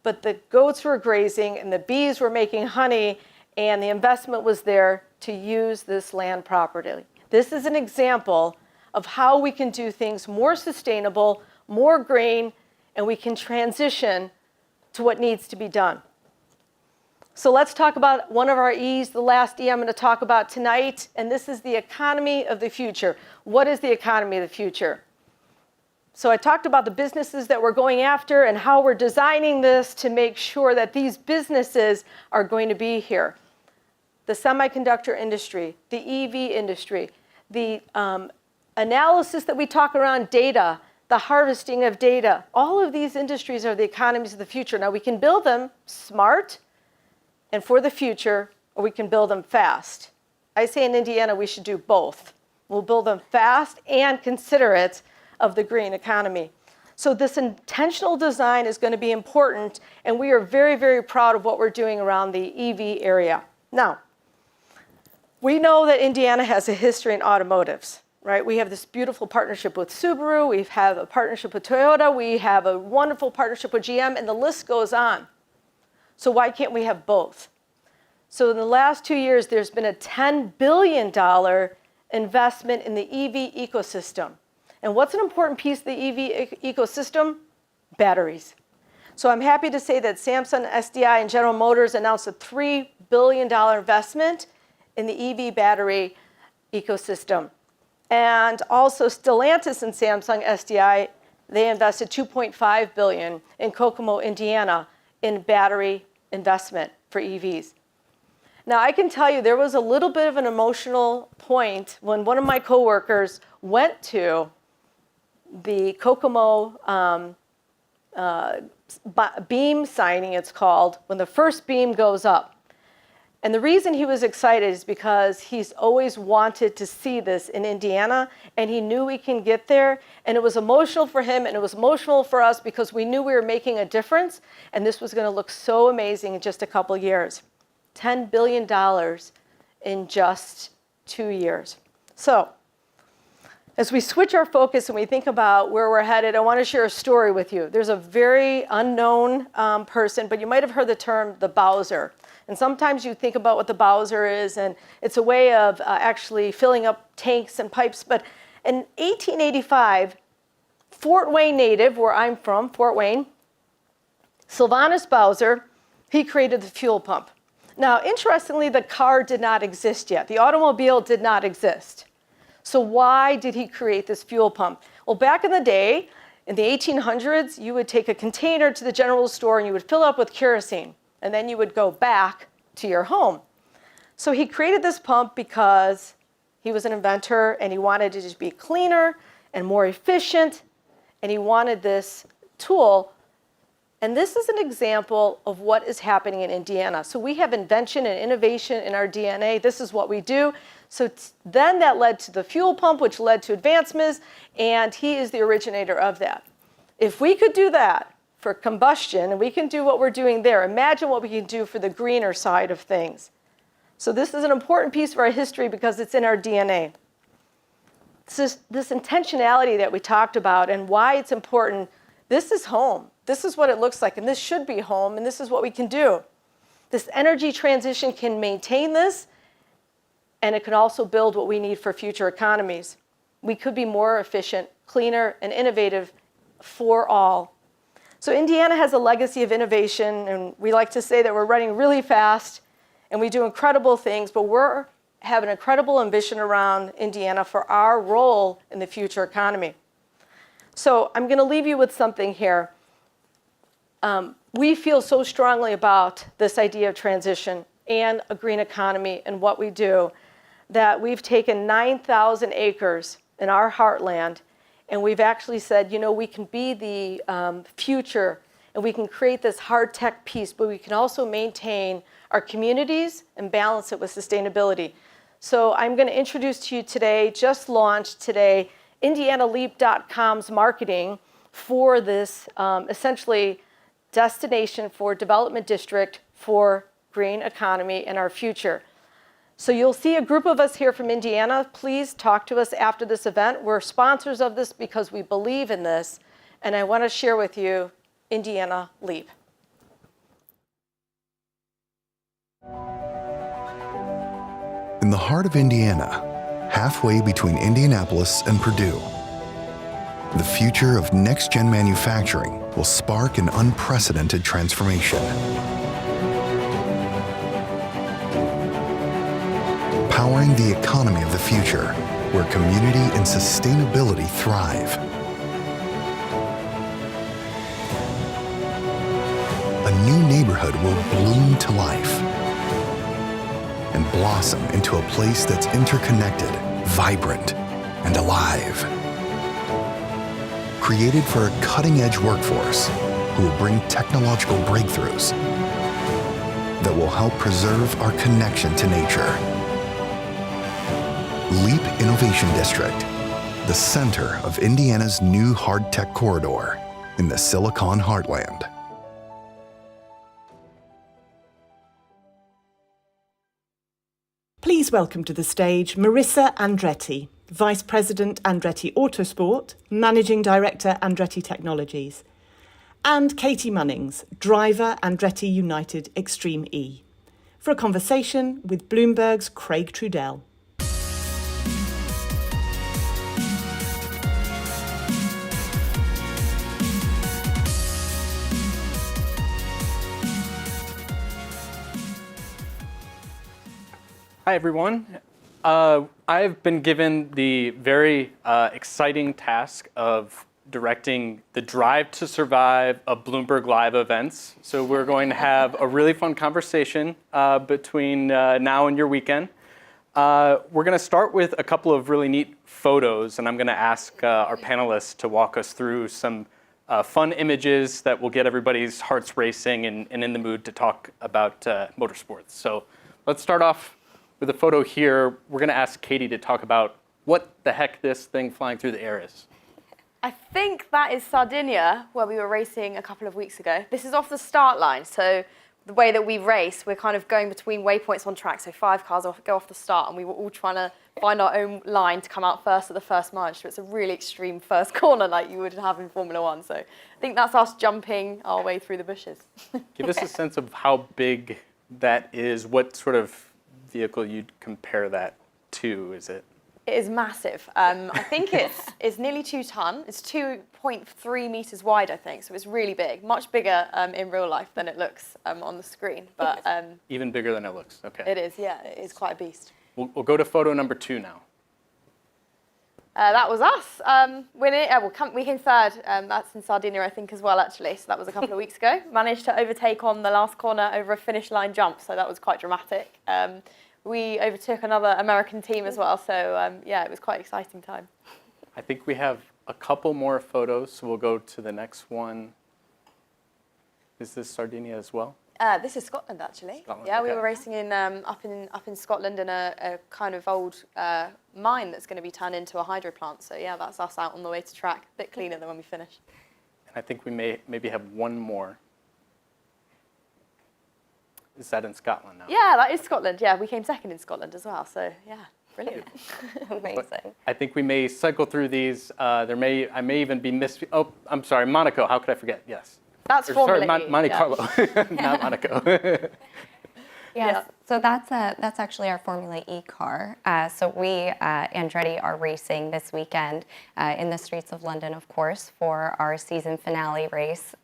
but the goats were grazing and the bees were making honey, and the investment was there to use this land properly. This is an example of how we can do things more sustainable, more green, and we can transition to what needs to be done. So let's talk about one of our E's, the last E I'm going to talk about tonight, and this is the economy of the future. What is the economy of the future? So I talked about the businesses that we're going after and how we're designing this to make sure that these businesses are going to be here. The semiconductor industry, the EV industry, the analysis that we talk around data, the harvesting of data, all of these industries are the economies of the future. Now we can build them smart and for the future, or we can build them fast. I say in Indiana we should do both. We'll build them fast and considerate of the green economy. So this intentional design is going to be important, and we are very, very proud of what we're doing around the EV area. Now, we know that Indiana has a history in automotives, right? We have this beautiful partnership with Subaru, we have a partnership with Toyota, we have a wonderful partnership with GM, and the list goes on. So why can't we have both? So in the last 2 years, there's been a $10 billion investment in the EV ecosystem. And what's an important piece of the EV ecosystem? Batteries. So I'm happy to say that Samsung, SDI, and General Motors announced a $3 billion investment in the EV battery ecosystem. And also Stellantis and Samsung, SDI, they invested $2.5 billion in Kokomo, Indiana, in battery investment for EVs. Now, I can tell you there was a little bit of an emotional point when one of my coworkers went to the Kokomo beam signing, it's called, when the first beam goes up. And the reason he was excited is because he's always wanted to see this in Indiana, and he knew we can get there. And it was emotional for him, and it was emotional for us because we knew we were making a difference, and this was going to look so amazing in just a couple years. $10 billion in just 2 years. So, as we switch our focus and we think about where we're headed, I want to share a story with you. There's a very unknown person, but you might have heard the term the Bowser. And sometimes you think about what the Bowser is, and it's a way of actually filling up tanks and pipes. But in 1885, Fort Wayne native, where I'm from, Fort Wayne, Sylvanus Bowser, he created the fuel pump. Now, interestingly, the car did not exist yet. The automobile did not exist. So why did he create this fuel pump? Well, back in the day, in the 1800s, you would take a container to the general store and you would fill up with kerosene, and then you would go back to your home. So he created this pump because he was an inventor and he wanted it to be cleaner and more efficient, and he wanted this tool. And this is an example of what is happening in Indiana. So we have invention and innovation in our DNA. This is what we do. So then that led to the fuel pump, which led to advancements, and he is the originator of that. If we could do that for combustion, and we can do what we're doing there, imagine what we can do for the greener side of things. So this is an important piece of our history because it's in our DNA. This intentionality that we talked about and why it's important, this is home. This is what it looks like, and this should be home, and this is what we can do. This energy transition can maintain this, and it can also build what we need for future economies. We could be more efficient, cleaner, and innovative for all. So Indiana has a legacy of innovation, and we like to say that we're running really fast, and we do incredible things, but we have an incredible ambition around Indiana for our role in the future economy. So I'm going to leave you with something here. We feel so strongly about this idea of transition and a green economy and what we do that we've taken 9,000 acres in our heartland, and we've actually said, you know, we can be the future and we can create this hard tech piece, but we can also maintain our communities and balance it with sustainability. So I'm going to introduce to you today, just launched today, IndianaLeap.com's marketing for this essentially destination for development district for green economy and our future. So you'll see a group of us here from Indiana. Please talk to us after this event. We're sponsors of this because we believe in this, and I want to share with you Indiana Leap. In the heart of Indiana, halfway between Indianapolis and Purdue, the future of next-gen manufacturing will spark an unprecedented transformation. Powering the economy of the future, where community and sustainability thrive. A new neighborhood will bloom to life and blossom into a place that's interconnected, vibrant, and alive. Created for a cutting-edge workforce who will bring technological breakthroughs that will help preserve our connection to nature. Leap Innovation District, the center of Indiana's new hard tech corridor in the Silicon Heartland. Please welcome to the stage Marissa Andretti, Vice President Andretti Autosport, Managing Director Andretti Technologies, and Katie Munnings, Driver Andretti United Extreme E, for a conversation with Bloomberg's Craig Trudell. Hi, everyone. I've been given the very exciting task of directing the Drive to Survive of Bloomberg Live events. So we're going to have a really fun conversation between now and your weekend. We're going to start with a couple of really neat photos, and I'm going to ask our panelists to walk us through some fun images that will get everybody's hearts racing and in the mood to talk about motorsports. So let's start off with a photo here. We're going to ask Katie to talk about what the heck this thing flying through the air is. I think that is Sardinia, where we were racing a couple of weeks ago. This is off the start line, so the way that we race, we're kind of going between waypoints on track, so 5 cars go off the start, and we were all trying to find our own line to come out first at the first merge, so it's a really extreme first corner like you would have in Formula 1, so I think that's us jumping our way through the bushes. Give us a sense of how big that is. What sort of vehicle you'd compare that to, is it? It is massive. I think it's nearly 2 ton. It's 2.3 meters wide, I think. So it's really big, much bigger in real life than it looks on the screen. But even bigger than it looks. Okay. It is, yeah. It is quite a beast. We'll go to photo number 2 now. That was us. We came third. That's in Sardinia, I think, as well, actually. So that was a couple of weeks ago. Managed to overtake on the last corner over a finish line jump. So that was quite dramatic. We overtook another American team as well, so yeah, it was quite an exciting time. I think we have a couple more photos, so we'll go to the next one. Is this Sardinia as well? This is Scotland, actually. Scotland, yeah, okay. We were racing in up in Scotland in a kind of old mine that's going to be turned into a hydro plant. So yeah, that's us out on the way to track. A bit cleaner than when we finished. And I think we maybe have one more. Is that in Scotland now? Yeah, that is Scotland. Yeah, we came second in Scotland as well. So yeah, brilliant. Amazing. I think we may cycle through these. I may even be Oh, I'm sorry, Monaco. How could I forget? Yes. That's Formula E. Monte Carlo, not Monaco. Yes, so that's actually our Formula E car. So we, Andretti, are racing this weekend in the streets of London, of course, for our season finale race.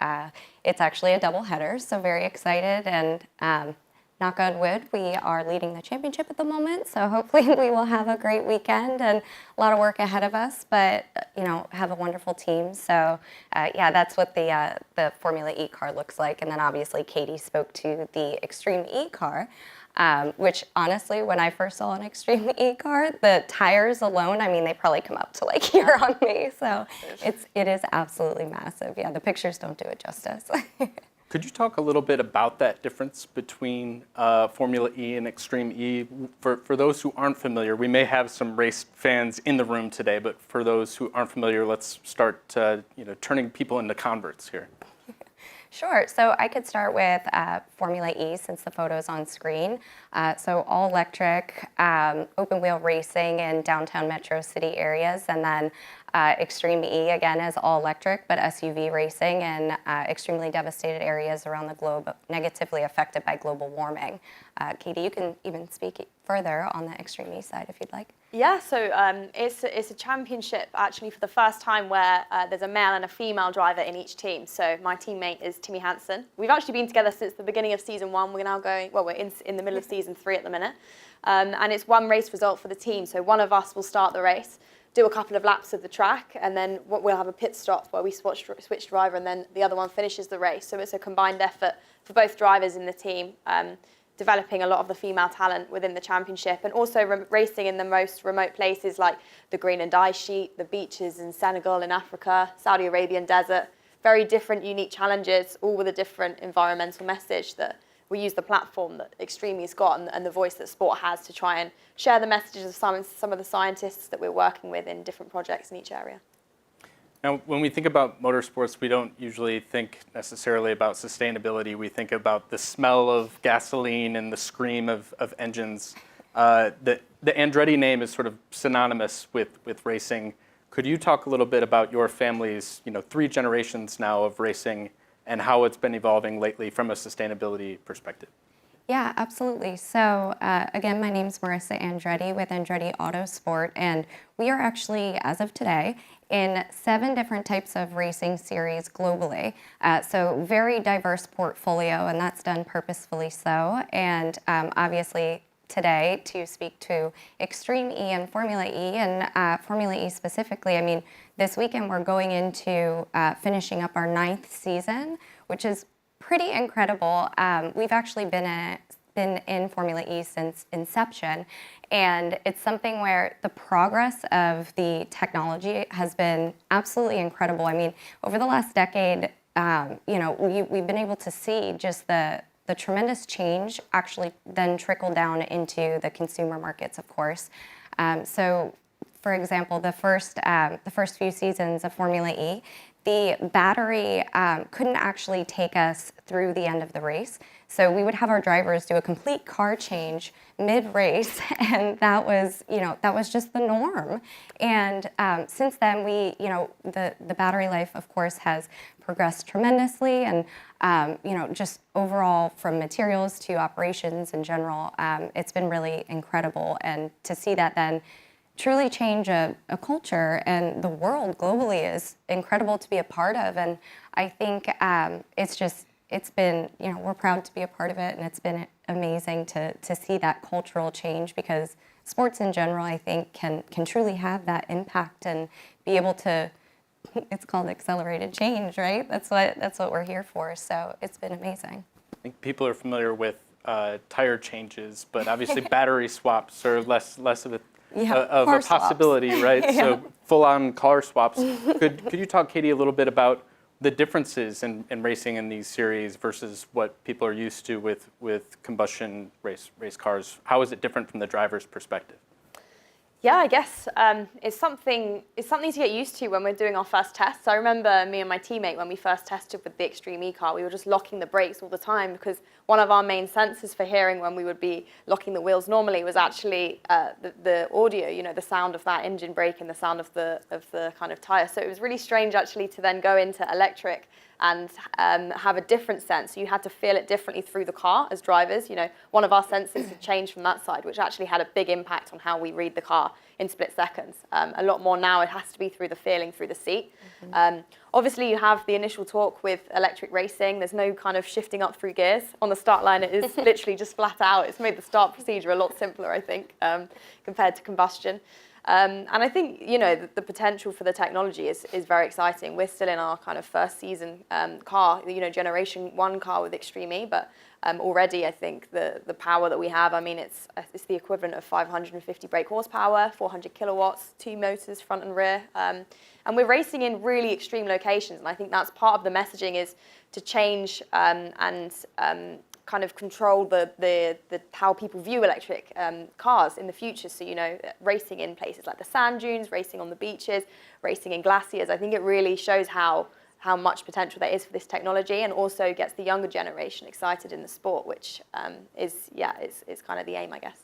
It's actually a double header, so very excited, and knock on wood, we are leading the championship at the moment, so hopefully we will have a great weekend and a lot of work ahead of us, but have a wonderful team. So yeah, that's what the Formula E car looks like. And then obviously Katie spoke to the Extreme E car, which honestly, when I first saw an Extreme E car, the tires alone, I mean, they probably come up to like here on me. So it is absolutely massive. Yeah, the pictures don't do it justice. Could you talk a little bit about that difference between Formula E and Extreme E? For those who aren't familiar, we may have some race fans in the room today, but for those who aren't familiar, let's start turning people into converts here. Sure. So I could start with Formula E since the photo's on screen. So all electric, open wheel racing in downtown metro city areas, and then Extreme E again is all electric, but SUV racing in extremely devastated areas around the globe, negatively affected by global warming. Katie, you can even speak further on the Extreme E side if you'd like. Yeah, so it's a championship actually for the first time where there's a male and a female driver in each team. So my teammate is Timmy Hansen. We've actually been together since the beginning of season 1. We're now going, well, we're in the middle of season 3 at the minute. And it's one race result for the team. So one of us will start the race, do a couple of laps of the track, and then we'll have a pit stop where we switch driver, and then the other one finishes the race. So it's a combined effort for both drivers in the team, developing a lot of the female talent within the championship, and also racing in the most remote places like the green and ice sheet, the beaches in Senegal, in Africa, Saudi Arabian desert. Very different, unique challenges, all with a different environmental message that we use the platform that Extreme's got and the voice that sport has to try and share the messages of some of the scientists that we're working with in different projects in each area. Now, when we think about motorsports, we don't usually think necessarily about sustainability. We think about the smell of gasoline and the scream of engines. The Andretti name is sort of synonymous with racing. Could you talk a little bit about your family's 3 generations now of racing and how it's been evolving lately from a sustainability perspective? Yeah, absolutely. So again, my name's Marissa Andretti with Andretti Autosport, and we are actually, as of today, in 7 different types of racing series globally. So very diverse portfolio, and that's done purposefully so. And obviously today, to speak to Extreme E and Formula E, and Formula E specifically, I mean, this weekend we're going into finishing up our 9th season, which is pretty incredible. We've actually been in Formula E since inception, and it's something where the progress of the technology has been absolutely incredible. I mean, over the last decade, we've been able to see just the tremendous change actually then trickle down into the consumer markets, of course. So, for example, the first few seasons of Formula E, the battery couldn't actually take us through the end of the race. So we would have our drivers do a complete car change mid-race, and that was just the norm. And since then, the battery life, of course, has progressed tremendously, and just overall from materials to operations in general, it's been really incredible. And to see that then truly change a culture and the world globally is incredible to be a part of. And I think it's been, we're proud to be a part of it, and it's been amazing to see that cultural change, because sports in general, I think, can truly have that impact and be able to, it's called accelerated change, right? That's what we're here for. So it's been amazing. I think people are familiar with tire changes, but obviously battery swaps are less of a possibility, right? Yeah. So full-on car swaps. Could you talk, Katie, a little bit about the differences in racing in these series versus what people are used to with combustion race cars? How is it different from the driver's perspective? Yeah, I guess it's something to get used to when we're doing our first tests. I remember me and my teammate, when we first tested with the Extreme E car, we were just locking the brakes all the time, because one of our main sensors for hearing when we would be locking the wheels normally was actually the audio, the sound of that engine brake and the sound of the kind of tire. So it was really strange actually to then go into electric and have a different sense. You had to feel it differently through the car as drivers. You know, one of our senses had changed from that side, which actually had a big impact on how we read the car in split seconds. A lot more now, it has to be through the feeling, through the seat. Obviously, you have the initial talk with electric racing. There's no kind of shifting up through gears. On the start line, it is literally just flat out. It's made the start procedure a lot simpler, I think, compared to combustion. And I think, you know, the potential for the technology is very exciting. We're still in our kind of first season car, you know, generation 1 car with Extreme E, but already I think the power that we have, I mean, it's the equivalent of 550 brake horsepower, 400 kilowatts, 2 motors front and rear. And we're racing in really extreme locations. And I think that's part of the messaging, is to change and kind of control the how people view electric cars in the future. So, you know, racing in places like the sand dunes, racing on the beaches, racing in glaciers. I think it really shows how much potential there is for this technology, and also gets the younger generation excited in the sport, which is kind of the aim, I guess.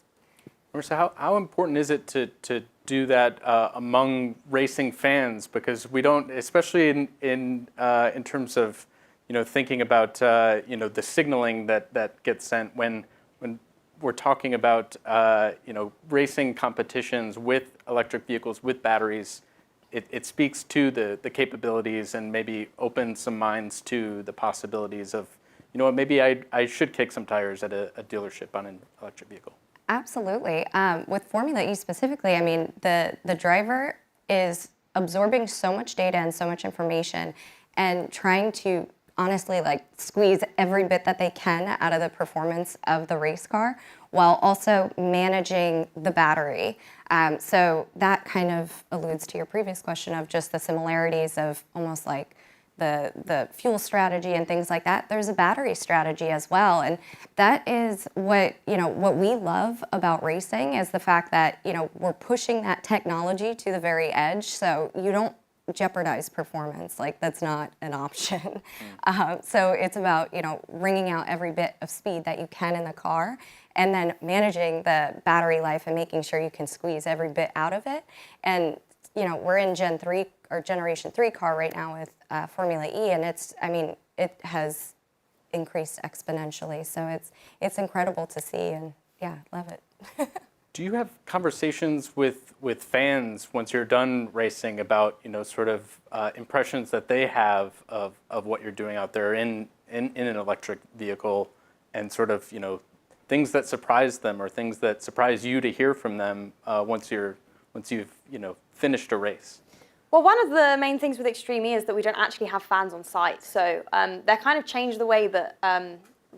Marissa, how important is it to do that among racing fans? Because we don't, especially in terms of, you know, thinking about you know, the signaling that gets sent when we're talking about you know, racing competitions with electric vehicles, with batteries. It speaks to the capabilities, and maybe opens some minds to the possibilities of, you know what, maybe I should kick some tires at a dealership on an electric vehicle. Absolutely. With Formula E specifically, I mean, the driver is absorbing so much data and so much information, and trying to honestly like squeeze every bit that they can out of the performance of the race car, while also managing the battery. So that kind of alludes to your previous question of just the similarities of almost like the fuel strategy and things like that. There's a battery strategy as well, and that is what we love about racing, is the fact that, you know, we're pushing that technology to the very edge, so you don't jeopardize performance. Like, that's not an option. So it's about, you know, wringing out every bit of speed that you can in the car, and then managing the battery life and making sure you can squeeze every bit out of it. And, you know, we're in Gen 3 or Generation 3 car right now with Formula E, and it has increased exponentially. So it's incredible to see, and yeah, love it. Do you have conversations with fans once you're done racing about, you know, sort of impressions that they have of what you're doing out there in an electric vehicle, and sort of, you know, things that surprise them, or things that surprise you to hear from them once you've, you know, finished a race? Well, one of the main things with Extreme E is that we don't actually have fans on site. So that kind of changed the way that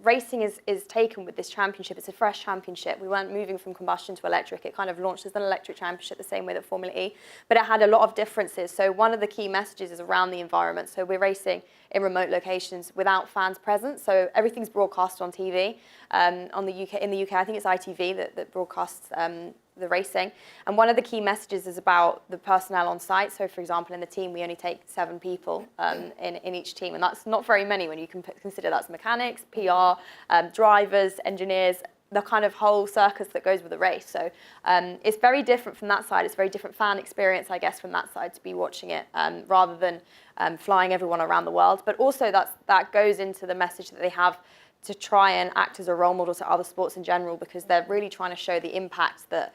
racing is taken with this championship. It's a fresh championship. We weren't moving from combustion to electric. It kind of launched as an electric championship the same way that Formula E, but it had a lot of differences. So one of the key messages is around the environment. So we're racing in remote locations without fans present. So everything's broadcast on TV. In the UK, I think it's ITV that broadcasts the racing. And one of the key messages is about the personnel on site. So for example, in the team, we only take 7 people in each team. And that's not very many when you can consider that's mechanics, PR, drivers, engineers, the kind of whole circus that goes with the race. So it's very different from that side. It's a very different fan experience, I guess, from that side, to be watching it rather than flying everyone around the world. But also that goes into the message that they have to try and act as a role model to other sports in general, because they're really trying to show the impact that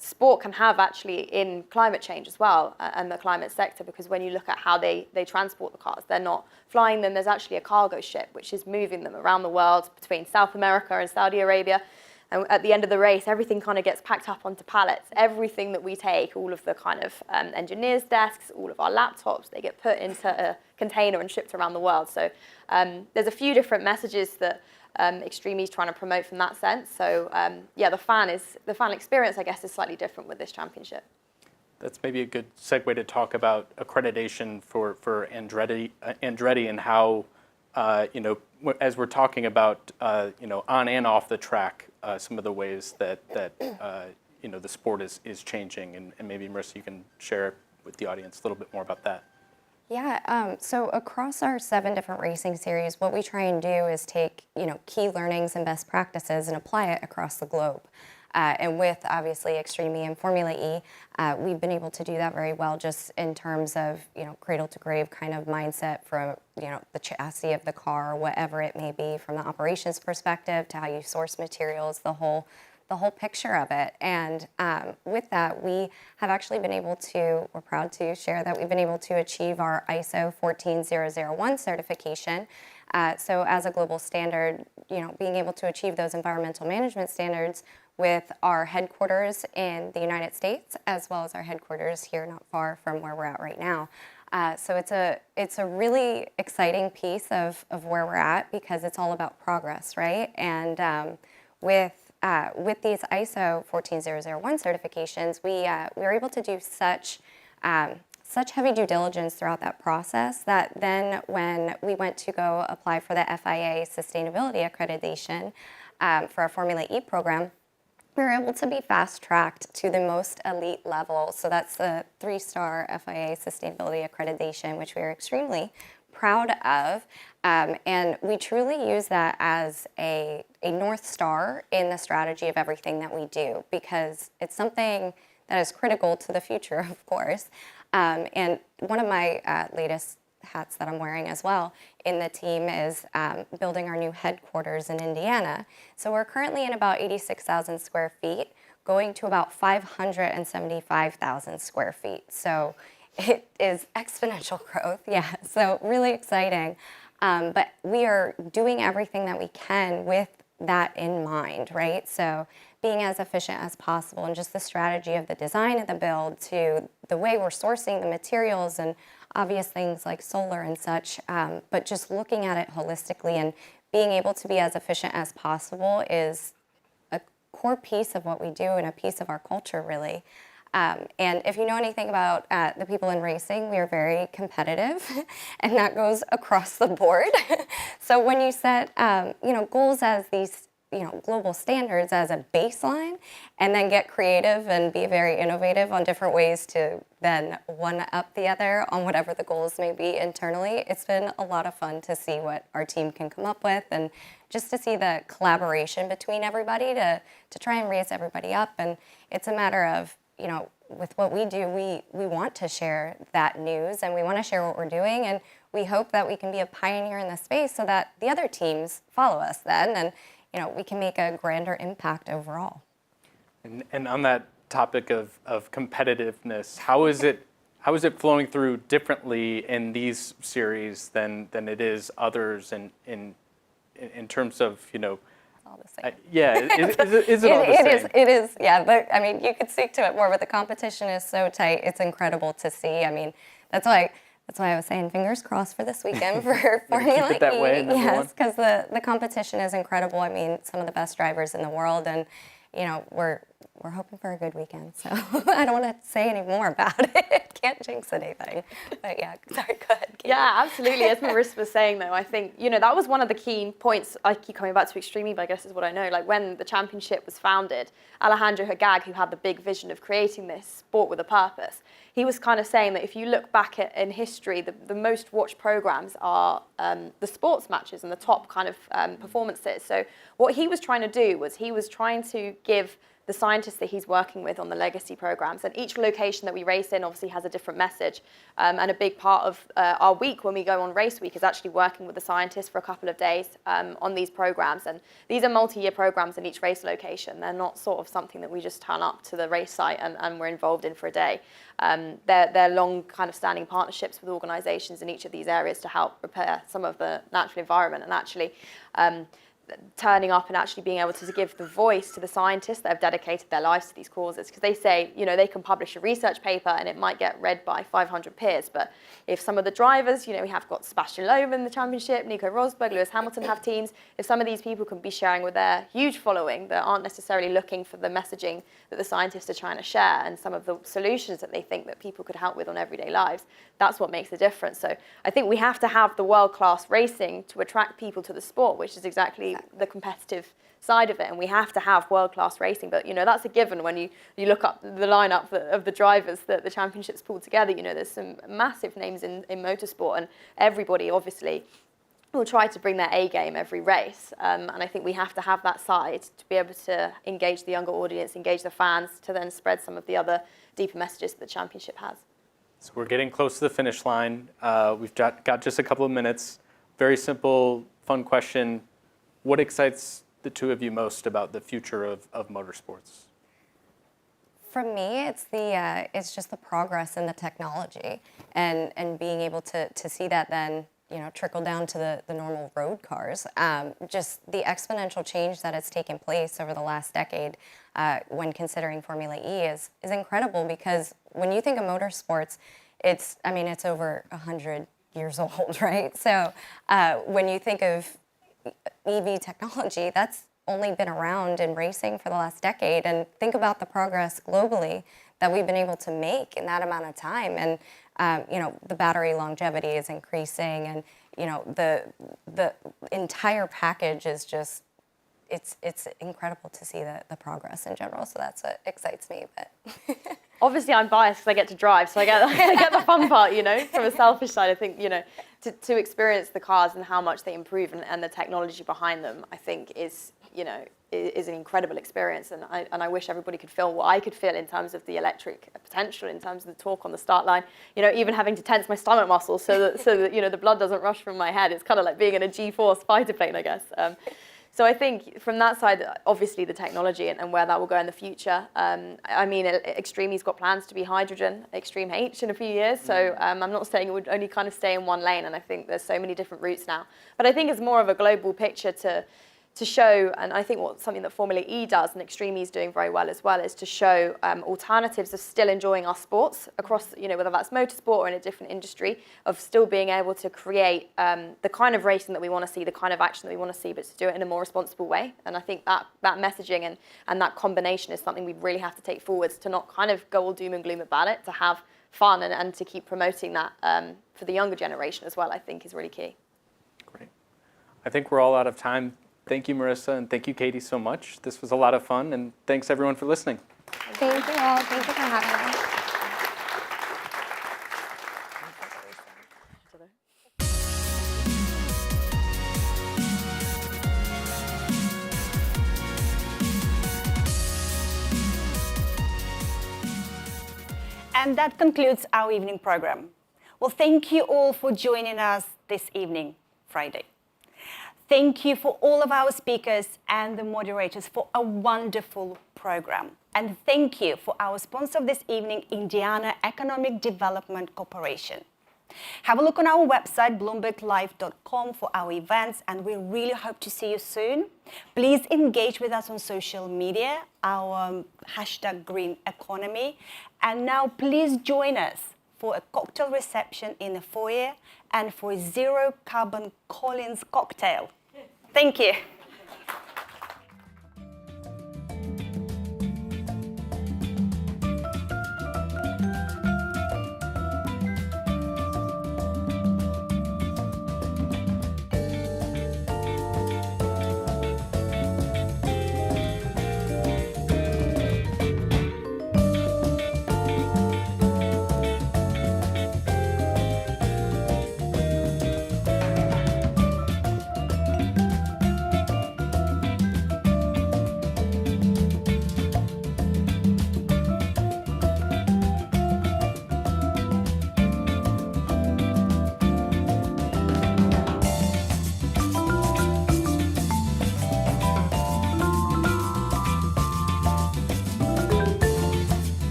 sport can have actually in climate change as well, and the climate sector, because when you look at how they transport the cars, they're not flying them. There's actually a cargo ship which is moving them around the world between South America and Saudi Arabia. And at the end of the race, everything kind of gets packed up onto pallets. Everything that we take, all of the kind of engineers' desks, all of our laptops, they get put into a container and shipped around the world. So there's a few different messages that Extreme E is trying to promote from that sense. So yeah, the fan experience, I guess, is slightly different with this championship. That's maybe a good segue to talk about accreditation for Andretti, and how, you know, as we're talking about, you know, on and off the track, some of the ways that you know, the sport is changing, and maybe Marissa, you can share with the audience a little bit more about that. Yeah, so across our 7 different racing series, what we try and do is take, you know, key learnings and best practices and apply it across the globe. And with obviously Extreme E and Formula E, we've been able to do that very well just in terms of, cradle to grave kind of mindset from, the chassis of the car, whatever it may be, from the operations perspective to how you source materials, the whole picture of it. And with that, we have actually been able to, we're proud to share that we've been able to achieve our ISO 14001 certification. So as a global standard, being able to achieve those environmental management standards with our headquarters in the United States, as well as our headquarters here not far from where we're at right now. So it's a really exciting piece of where we're at, because it's all about progress, right? And with these ISO 14001 certifications, we were able to do such heavy due diligence throughout that process that then when we went to go apply for the FIA sustainability accreditation for our Formula E program, we were able to be fast-tracked to the most elite level. So that's the 3-star FIA sustainability accreditation, which we are extremely proud of. And we truly use that as a North Star in the strategy of everything that we do, because it's something that is critical to the future, of course. And one of my latest hats that I'm wearing as well in the team is building our new headquarters in Indiana. So we're currently in about 86,000 square feet, going to about 575,000 square feet. So it is exponential growth, yeah, so really exciting. But we are doing everything that we can with that in mind, right? So being as efficient as possible, and just the strategy of the design of the build to the way we're sourcing the materials and obvious things like solar and such, but just looking at it holistically and being able to be as efficient as possible is a core piece of what we do and a piece of our culture, really. And if you know anything about the people in racing, we are very competitive, and that goes across the board. So when you set, goals as these, global standards as a baseline, and then get creative and be very innovative on different ways to then one up the other on whatever the goals may be internally, it's been a lot of fun to see what our team can come up with, and just to see the collaboration between everybody to try and raise everybody up. And it's a matter of, with what we do, we want to share that news, and we want to share what we're doing, and we hope that we can be a pioneer in the space so that the other teams follow us then, and we can make a grander impact overall. And on that topic of competitiveness, how is it flowing through differently in these series than it is others in terms of All the same. yeah, is it all the same? It is, yeah. But I mean, you could speak to it more, but the competition is so tight. It's incredible to see. I mean, that's why I was saying fingers crossed for this weekend for Formula E. Keep it that way, yes, because the competition is incredible. I mean, some of the best drivers in the world, and we're hoping for a good weekend. So I don't want to say any more about it. Can't jinx anything. But yeah, sorry, go ahead, Katie. Yeah, absolutely. As Marissa was saying, though, I think, that was one of the key points. I keep coming back to Extreme E, but I guess is what I know. Like, when the championship was founded, Alejandro Hagag, who had the big vision of creating this sport with a purpose, he was kind of saying that if you look back in history, the most watched programs are the sports matches and the top kind of performances. So what he was trying to do was he was trying to give the scientists that he's working with on the legacy programs, and each location that we race in obviously has a different message, and a big part of our week when we go on race week is actually working with the scientists for a couple of days on these programs. And these are multi-year programs in each race location. They're not sort of something that we just turn up to the race site and we're involved in for a day. They're long kind of standing partnerships with organizations in each of these areas to help repair some of the natural environment, and actually turning up and actually being able to give the voice to the scientists that have dedicated their lives to these causes. Because they say, they can publish a research paper and it might get read by 500 peers, but if some of the drivers, we have got Sebastian Loeb in the championship, Nico Rosberg, Lewis Hamilton have teams, if some of these people can be sharing with their huge following that aren't necessarily looking for the messaging that the scientists are trying to share and some of the solutions that they think that people could help with on everyday lives, that's what makes the difference. So I think we have to have the world-class racing to attract people to the sport, which is exactly the competitive side of it, and we have to have world-class racing. But that's a given when you look up the lineup of the drivers that the championships pulled together. There's some massive names in motorsport, and everybody obviously will try to bring their A game every race. And I think we have to have that side to be able to engage the younger audience, engage the fans, to then spread some of the other deeper messages that the championship has. So we're getting close to the finish line. We've got just a couple of minutes. Very simple, fun question. What excites the two of you most about the future of motorsports? For me, it's just the progress in the technology and being able to see that then trickle down to the normal road cars. Just the exponential change that has taken place over the last decade when considering Formula E is incredible, because when you think of motorsports, it's over 100 years old, right? So when you think of EV technology, that's only been around in racing for the last decade, and think about the progress globally that we've been able to make in that amount of time. And the battery longevity is increasing, and the entire package is just it's incredible to see the progress in general. So that's what excites me. But obviously, I'm biased because I get to drive, so I get the fun part. From a selfish side, I think to experience the cars and how much they improve and the technology behind them, I think is an incredible experience, and I wish everybody could feel what I could feel in terms of the electric potential, in terms of the torque on the start line. Even having to tense my stomach muscles so that the blood doesn't rush from my head. It's kind of like being in a G-force fighter plane, I guess. So I think from that side, obviously the technology and where that will go in the future. Extreme's got plans to be hydrogen, Extreme H, in a few years. So I'm not saying it would only kind of stay in one lane, and I think there's so many different routes now. But I think it's more of a global picture to show, and I think something that Formula E does, and Extreme E is doing very well as well, is to show alternatives of still enjoying our sports across, whether that's motorsport or in a different industry, of still being able to create the kind of racing that we want to see, the kind of action that we want to see, but to do it in a more responsible way. And I think that messaging and that combination is something we really have to take forwards, to not kind of go all doom and gloom about it, to have fun and to keep promoting that for the younger generation as well, I think is really key. Great. I think we're all out of time. Thank you, Marissa, and thank you, Katie, so much. This was a lot of fun, and thanks everyone for listening. Thank you all. Thank you for having us. And that concludes our evening program. Well, thank you all for joining us this evening, Friday. Thank you for all of our speakers and the moderators for a wonderful program. And thank you for our sponsor of this evening, Indiana Economic Development Corporation. Have a look on our website, bloomberglive.com, for our events, and we really hope to see you soon. Please engage with us on social media, our #GreenEconomy. And now please join us for a cocktail reception in the foyer and for a Zero Carbon Collins cocktail. Thank you.